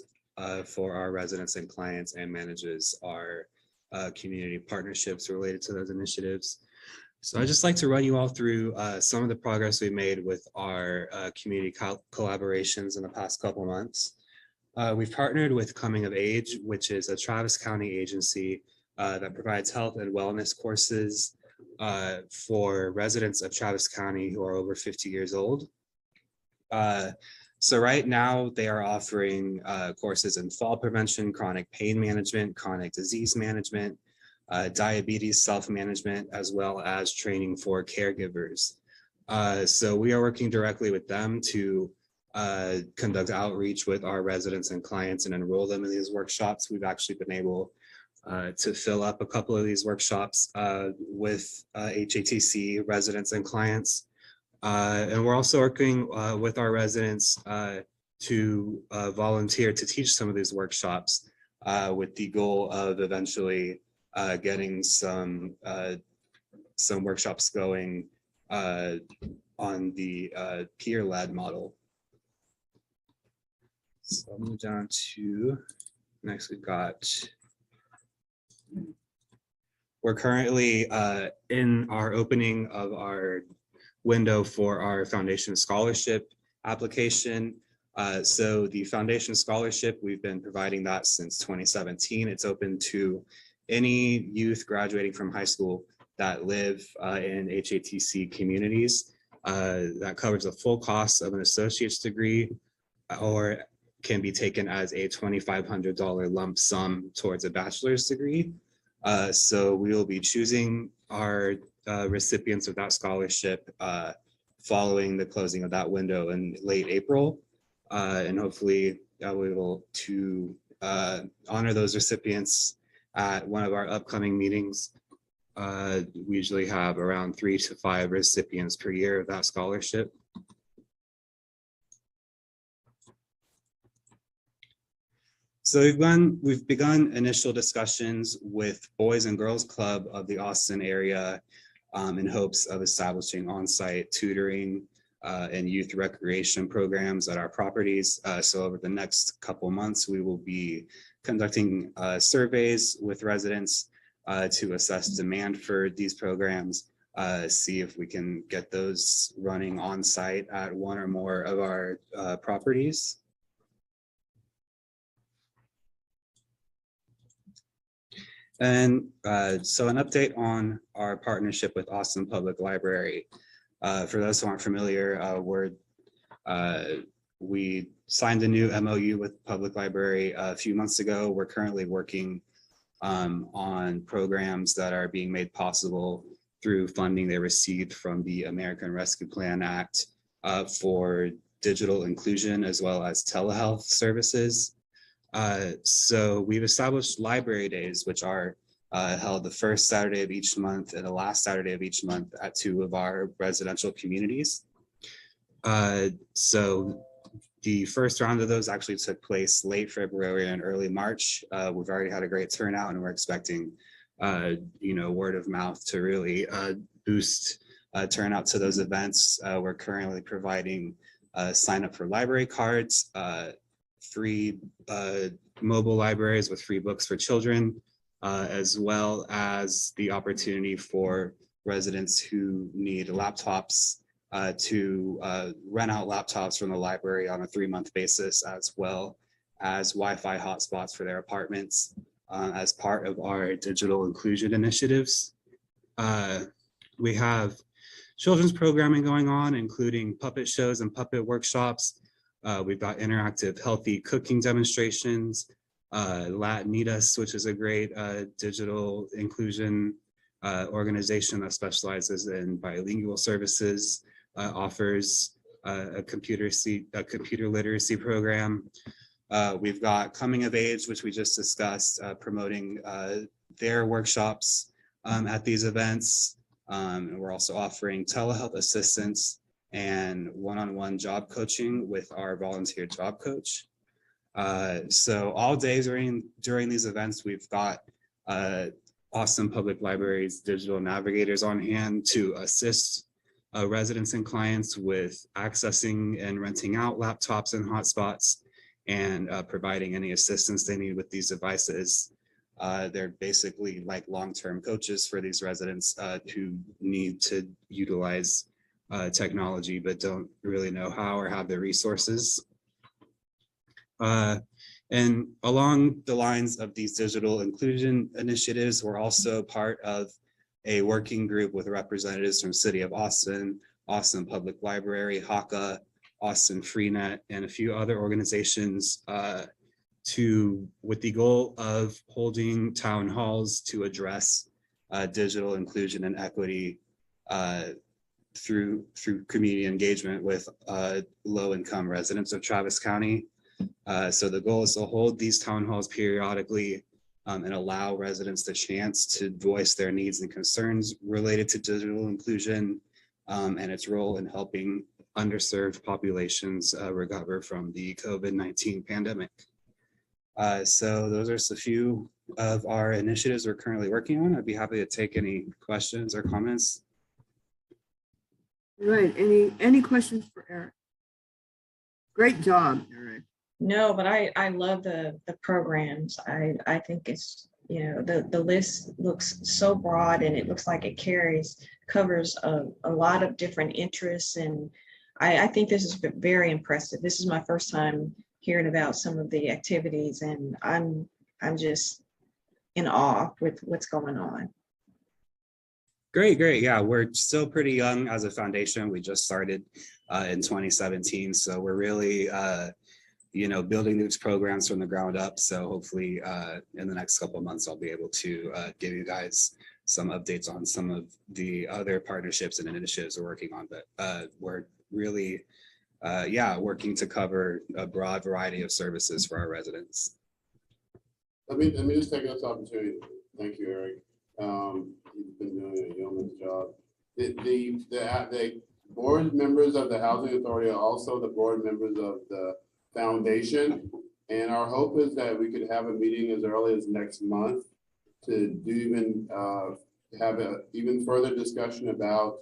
for our residents and clients, and manages our community partnerships related to those initiatives. So I'd just like to run you all through some of the progress we made with our community collaborations in the past couple months. We've partnered with Coming of Age, which is a Travis County agency that provides health and wellness courses for residents of Travis County who are over 50 years old. So right now they are offering courses in fall prevention, chronic pain management, chronic disease management, diabetes self-management, as well as training for caregivers. So we are working directly with them to conduct outreach with our residents and clients and enroll them in these workshops. We've actually been able to fill up a couple of these workshops with HATC residents and clients. And we're also working with our residents to volunteer to teach some of these workshops with the goal of eventually getting some workshops going on the peer-led model. So I'll move down to next. We're currently in our opening of our window for our foundation scholarship application. So the foundation scholarship, we've been providing that since 2017. It's open to any youth graduating from high school that live in HATC communities. That covers the full cost of an associate's degree, or can be taken as a $2,500 lump sum towards a bachelor's degree. So we will be choosing our recipients of that scholarship following the closing of that window in late April. And hopefully we will to honor those recipients at one of our upcoming meetings. We usually have around 3 to 5 recipients per year of that scholarship. So we've begun initial discussions with Boys and Girls Club of the Austin area in hopes of establishing on-site tutoring and youth recreation programs at our properties. So over the next couple months, we will be conducting surveys with residents to assess demand for these programs, see if we can get those running on-site at one or more of our properties. And so an update on our partnership with Austin Public Library. For those who aren't familiar, we signed a new MOU with Public Library a few months ago. We're currently working on programs that are being made possible through funding they received from the American Rescue Plan Act for digital inclusion as well as telehealth services. So we've established library days, which are held the first Saturday of each month and the last Saturday of each month at 2 of our residential communities. So the first round of those actually took place late February and early March. We've already had a great turnout, and we're expecting, word of mouth to really boost turnout to those events. We're currently providing sign up for library cards, free mobile libraries with free books for children, as well as the opportunity for residents who need laptops to rent out laptops from the library on a 3-month basis, as well as Wi-Fi hotspots for their apartments. as part of our digital inclusion initiatives. We have children's programming going on, including puppet shows and puppet workshops. We've got interactive healthy cooking demonstrations, Latinitas, which is a great digital inclusion organization that specializes in bilingual services, offers a computer literacy program. We've got Coming of Age, which we just discussed, promoting their workshops at these events. And we're also offering telehealth assistance and one-on-one job coaching with our volunteer job coach. So all days during these events, we've got Austin Public Library's digital navigators on hand to assist residents and clients with accessing and renting out laptops and hotspots and providing any assistance they need with these devices. They're basically like long-term coaches for these residents who need to utilize technology but don't really know how or have the resources. And along the lines of these digital inclusion initiatives, we're also part of a working group with representatives from City of Austin, Austin Public Library, HATC, Austin Freenet, and a few other organizations with the goal of holding town halls to address digital inclusion and equity through community engagement with low-income residents of Travis County. So the goal is to hold these town halls periodically and allow residents the chance to voice their needs and concerns related to digital inclusion and its role in helping underserved populations recover from the COVID-19 pandemic. So those are just a few of our initiatives we're currently working on. I'd be happy to take any questions or comments. Right, any questions for Eric? Great job, Eric. No, but I love the programs. I think it's, you know, the list looks so broad and it looks like it covers a lot of different interests. And I think this is very impressive. This is my first time hearing about some of the activities, and I'm just in awe with what's going on. Great. Yeah, we're still pretty young as a foundation. We just started in 2017. So we're really, building these programs from the ground up. So hopefully in the next couple of months, I'll be able to give you guys some updates on some of the other partnerships and initiatives we're working on. But we're really, working to cover a broad variety of services for our residents. Let me just take this opportunity. Thank you, Eric. You've been doing a yeoman's job. The board members of the Housing Authority are also the board members of the foundation. And our hope is that we could have a meeting as early as next month to have an even further discussion about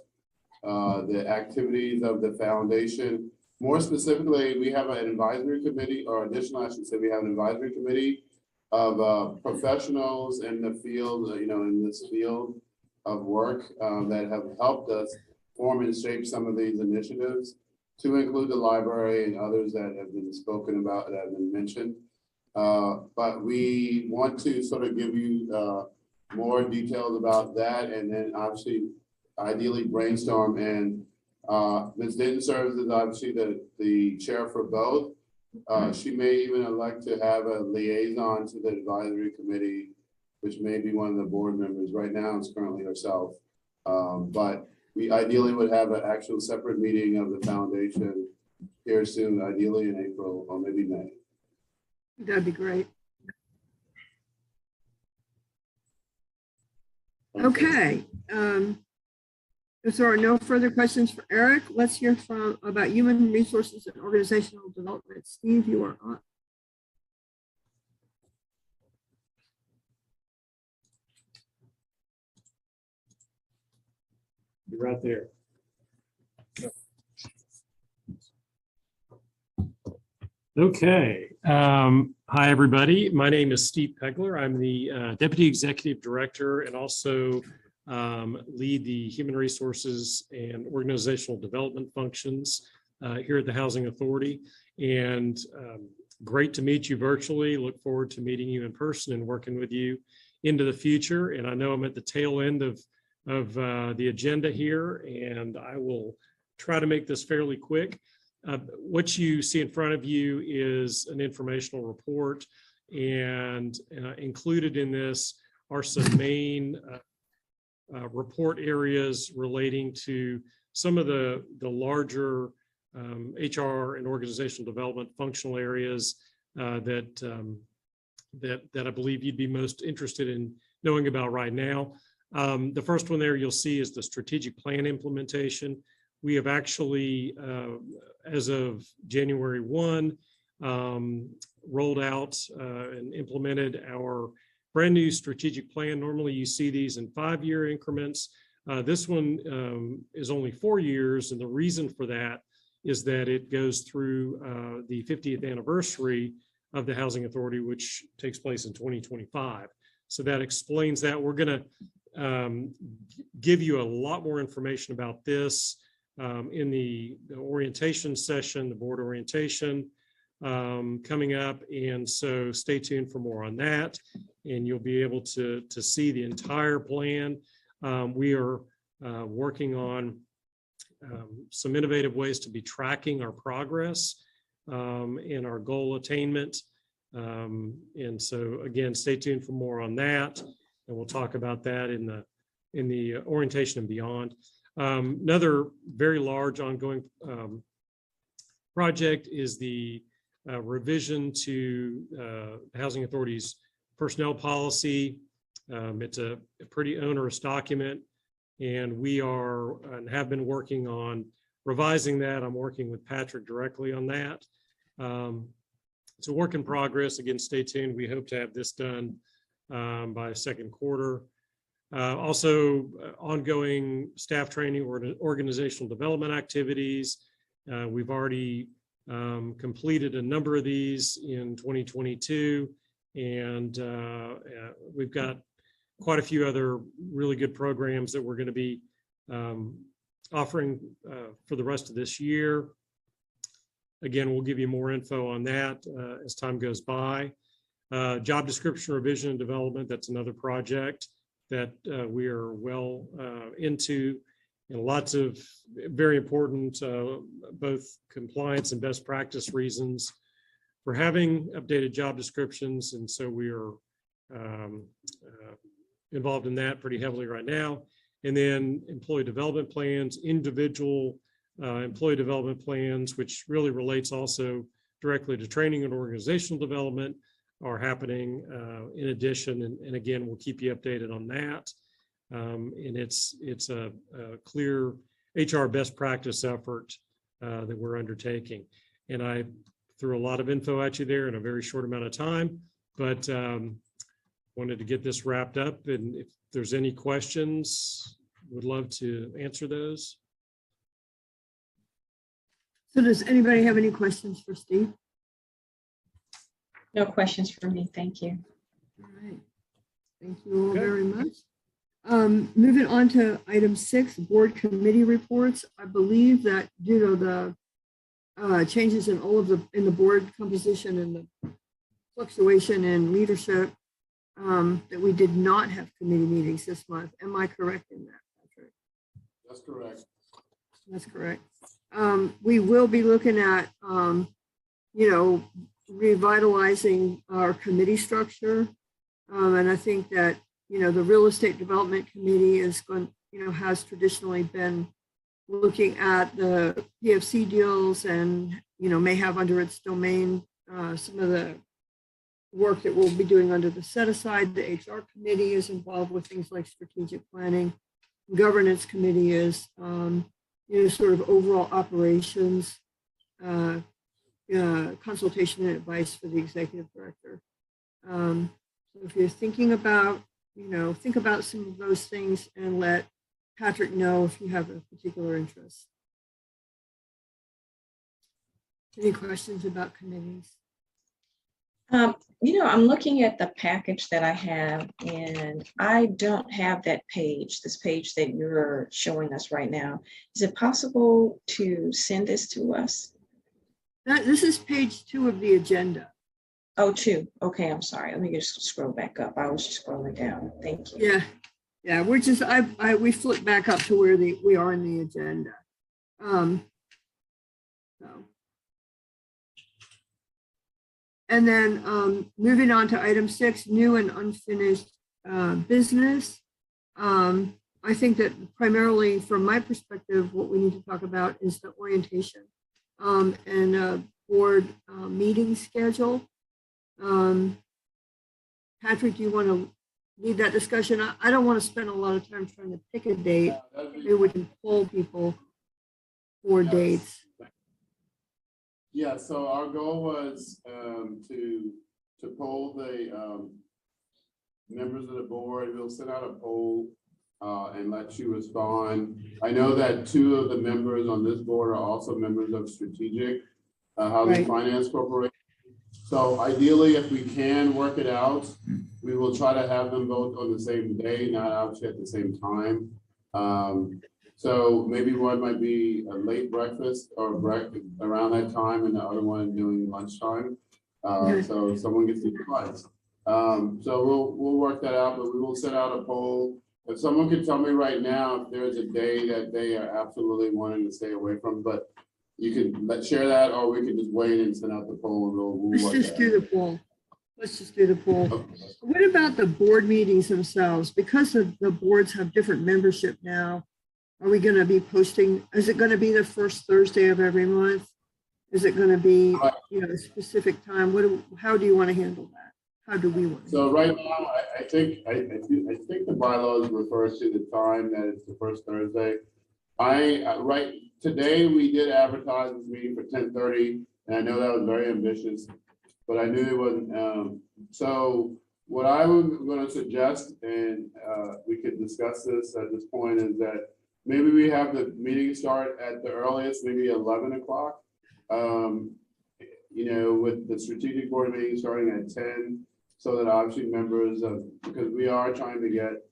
the activities of the foundation. More specifically, we have an advisory committee, or additional, I should say, we have an advisory committee of professionals in the field, in this field of work that have helped us form and shape some of these initiatives, to include the library and others that have been spoken about, that have been mentioned. But we want to sort of give you more details about that, and then obviously, ideally brainstorm. And Ms. Denton serves as obviously the chair for both. She may even elect to have a liaison to the advisory committee, which may be one of the board members. Right now, it's currently herself. But we ideally would have an actual separate meeting of the foundation here soon, ideally in April or maybe May. That'd be great. Okay. If there are no further questions for Eric, let's hear about human resources and organizational development. Steve, you are on. You're right there. Okay. Hi, everybody. My name is Steve Pegler. I'm the Deputy Executive Director and also lead the Human Resources and Organizational Development functions here at the Housing Authority. And great to meet you virtually. Look forward to meeting you in person and working with you into the future. And I know I'm at the tail end of the agenda here, and I will try to make this fairly quick. What you see in front of you is an informational report, and included in this are some main report areas relating to some of the larger HR and organizational development functional areas that I believe you'd be most interested in knowing about right now. The first one there you'll see is the strategic plan implementation. We have actually, as of January 1, rolled out and implemented our brand new strategic plan. Normally you see these in 5-year increments. This one is only 4 years, and the reason for that is that it goes through the 50th anniversary of the Housing Authority, which takes place in 2025. So that explains that. We're going to give you a lot more information about this in the orientation session, the board orientation coming up. And so stay tuned for more on that, and you'll be able to see the entire plan. We are working on some innovative ways to be tracking our progress and our goal attainment. And so again, stay tuned for more on that, and we'll talk about that in the orientation and beyond. Another very large ongoing project is the revision to Housing Authority's personnel policy. It's a pretty onerous document, and we are and have been working on revising that. I'm working with Patrick directly on that. It's a work in progress. Again, stay tuned. We hope to have this done by second quarter. Also, ongoing staff training or organizational development activities. We've already completed a number of these in 2022, and we've got quite a few other really good programs that we're going to be offering for the rest of this year. Again, we'll give you more info on that as time goes by. Job description revision and development, that's another project that we are well into, and lots of very important both compliance and best practice reasons for having updated job descriptions. And so we are involved in that pretty heavily right now. And then employee development plans, individual employee development plans, which really relates also directly to training and organizational development, are happening in addition. And again, we'll keep you updated on that. And it's a clear HR best practice effort that we're undertaking. And I threw a lot of info at you there in a very short amount of time, but wanted to get this wrapped up. And if there's any questions, would love to answer those. So does anybody have any questions for Steve? No questions for me. Thank you. All right. Thank you all very much. Moving on to item 6, board committee reports. I believe that due to the changes in all of the board composition and the fluctuation in leadership, that we did not have committee meetings this month. Am I correct in that, Patrick? That's correct. That's correct. We will be looking at, revitalizing our committee structure. And I think that, the Real Estate Development Committee is going, has traditionally been looking at the PFC deals and, may have under its domain some of the work that we'll be doing under the set aside. The HR committee is involved with things like strategic planning. Governance committee is, sort of overall operations, consultation and advice for the executive director. So if you're thinking about, think about some of those things and let Patrick know if you have a particular interest. Any questions about committees? I'm looking at the package that I have, and I don't have that page, this page that you're showing us right now. Is it possible to send this to us? This is page 2 of the agenda. Oh, two. Okay, I'm sorry. Let me just scroll back up. I was just scrolling down. Thank you. Yeah, yeah, we're just, we flipped back up to where we are in the agenda. So. And then moving on to item 6, new and unfinished business. I think that primarily from my perspective, what we need to talk about is the orientation and board meeting schedule. Patrick, do you want to lead that discussion? I don't want to spend a lot of time trying to pick a date. Maybe we can poll people for dates. Yeah, so our goal was to poll the members of the board. We'll send out a poll and let you respond. I know that 2 of the members on this board are also members of Strategic Housing Finance Corporation. So ideally, if we can work it out, we will try to have them both on the same day, not obviously at the same time. So maybe one might be a late breakfast or around that time, and the other one doing lunchtime. So someone gets the advice. So we'll work that out, but we will set out a poll. If someone could tell me right now if there's a day that they are absolutely wanting to stay away from, but you can share that, or we can just wait and send out the poll and we'll Let's just do the poll. Let's just do the poll. Okay. What about the board meetings themselves? Because the boards have different membership now, are we going to be posting? Is it going to be the first Thursday of every month? Is it going to be, a specific time? How do you want to handle that? How do we want to? So right now, I think the bylaws refer to the time that it's the first Thursday. Today we did advertise this meeting for 10:30, and I know that was very ambitious, but I knew it wasn't. So what I was going to suggest, and we could discuss this at this point, is that maybe we have the meeting start at the earliest, maybe 11 o'clock. With the strategic board meeting starting at 10, so that obviously members of, because we are trying to get,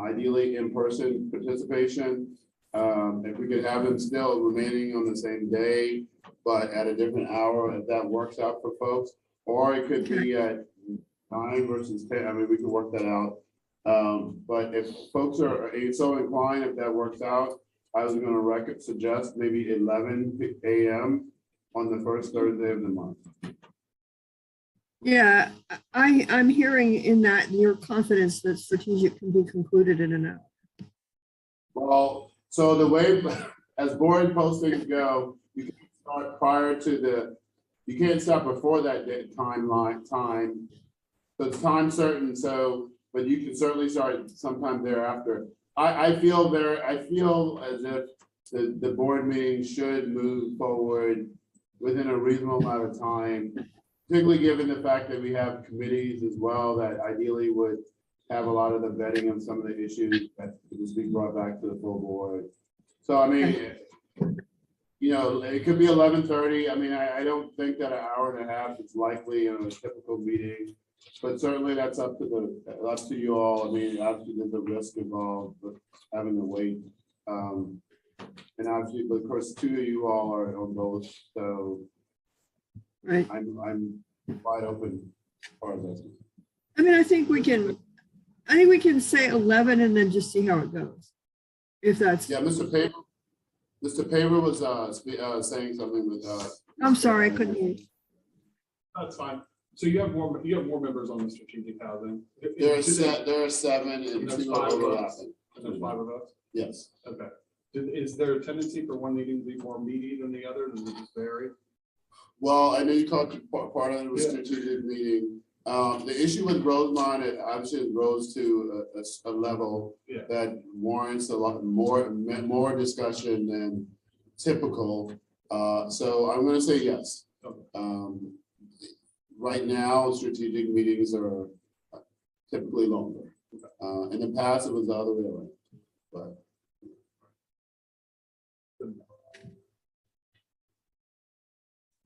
ideally in-person participation. If we could have them still remaining on the same day, but at a different hour, if that works out for folks, or it could be at 9 versus 10. I mean, we could work that out. But if folks are so inclined, if that works out, I was going to suggest maybe 11 a.m. on the first Thursday of the month. Yeah, I'm hearing in that your confidence that strategic can be concluded in an hour. Well, so the way, as board postings go, you can start you can't start before that time. So it's time certain, but you can certainly start sometime thereafter. I feel as if the board meeting should move forward within a reasonable amount of time, particularly given the fact that we have committees as well that ideally would have a lot of the vetting of some of the issues that could just be brought back to the full board. So, I mean, it could be 11:30. I mean, I don't think that an hour and a half is likely in a typical meeting, but certainly that's up to you all. I mean, obviously there's a risk involved with having to wait. And obviously, but of course, 2 of you all are on both, so right. I'm wide open as far as that's. I mean, I think we can say 11 and then just see how it goes. If that's. Yeah, Mr. Paver was saying something with. I'm sorry, I couldn't hear you. That's fine. So you have more members on the strategic housing. There are 7 and 2 are overlapping. There's 5 of us? Yes. Okay. Is there a tendency for one meeting to be more meaty than the other? Does it just vary? Well, I know you talked part of it was strategic meeting. The issue with Rosemont, it obviously rose to a level that warrants a lot more discussion than typical. So I'm going to say yes. Right now, strategic meetings are typically longer. In the past, it was the other way around. But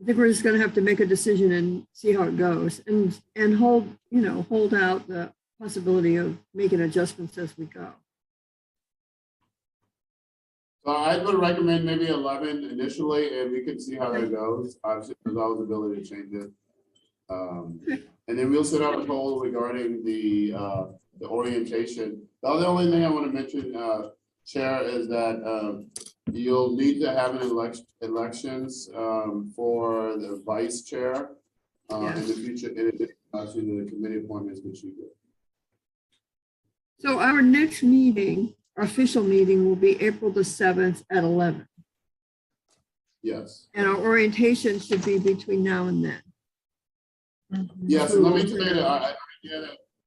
I think we're just going to have to make a decision and see how it goes, and hold out the possibility of making adjustments as we go. So I would recommend maybe 11 initially, and we can see how that goes. Obviously, there's always the ability to change it. And then we'll set out a poll regarding the orientation. The only thing I want to mention, Chair, is that you'll need to have an elections for the vice chair in the future, in addition to the committee appointments which you do. So our next meeting, our official meeting, will be April the 7th at 11. Yes. And our orientation should be between now and then. Yes, and let me tell you,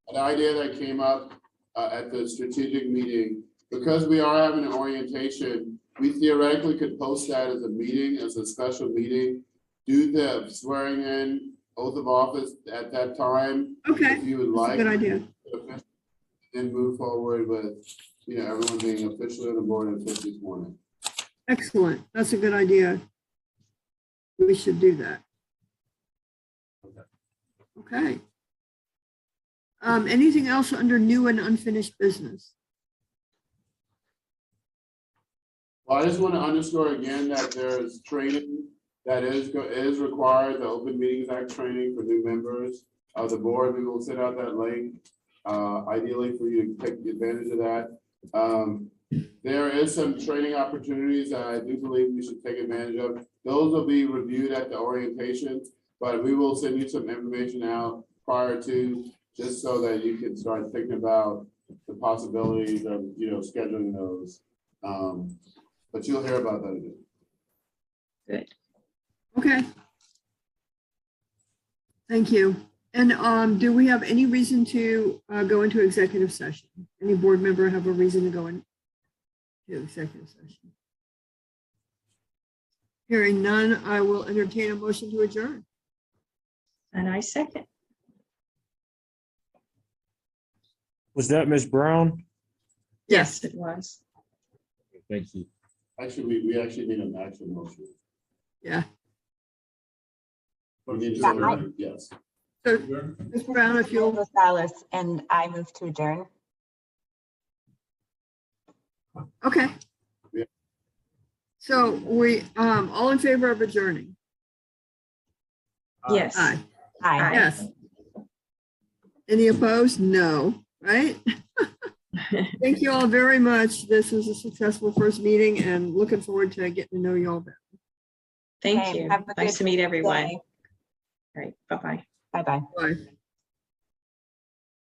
an idea that came up at the strategic meeting, because we are having an orientation, we theoretically could post that as a meeting, as a special meeting, do the swearing in oath of office at that time. Okay, if you would that's a like. good idea. And move forward with, everyone being officially on the board and officially sworn in. Excellent. That's a good idea. We should do that. Okay. Anything else under new and unfinished business? Well, I just want to underscore again that there's training that is required, the Open Meetings Act training for new members of the board. We will send out that link, ideally for you to take advantage of that. There is some training opportunities that I do believe we should take advantage of. Those will be reviewed at the orientation, but we will send you some information out prior to, just so that you can start thinking about the possibilities of, scheduling those. But you'll hear about that again. Good. Okay. Thank you. And do we have any reason to go into executive session? Any board member have a reason to go into executive session? Hearing none, I will entertain a motion to adjourn. And I second. Was that Ms. Brown? Yes, it was. Thank you. Actually, we actually need an action motion. Yeah. We need Yeah, to, yes. So, Ms. Brown, if you'll, Rosales, and I move to adjourn. okay. Yeah. So we, all in favor of adjourning? Yes. Aye. Aye. Yes. Any opposed? No, right? Thank you all very much. This was a successful first meeting and looking forward to getting to know you all better. Thank Okay, you. have a Nice good to meet everyone. day. All right. Bye-bye. Bye-bye. Bye.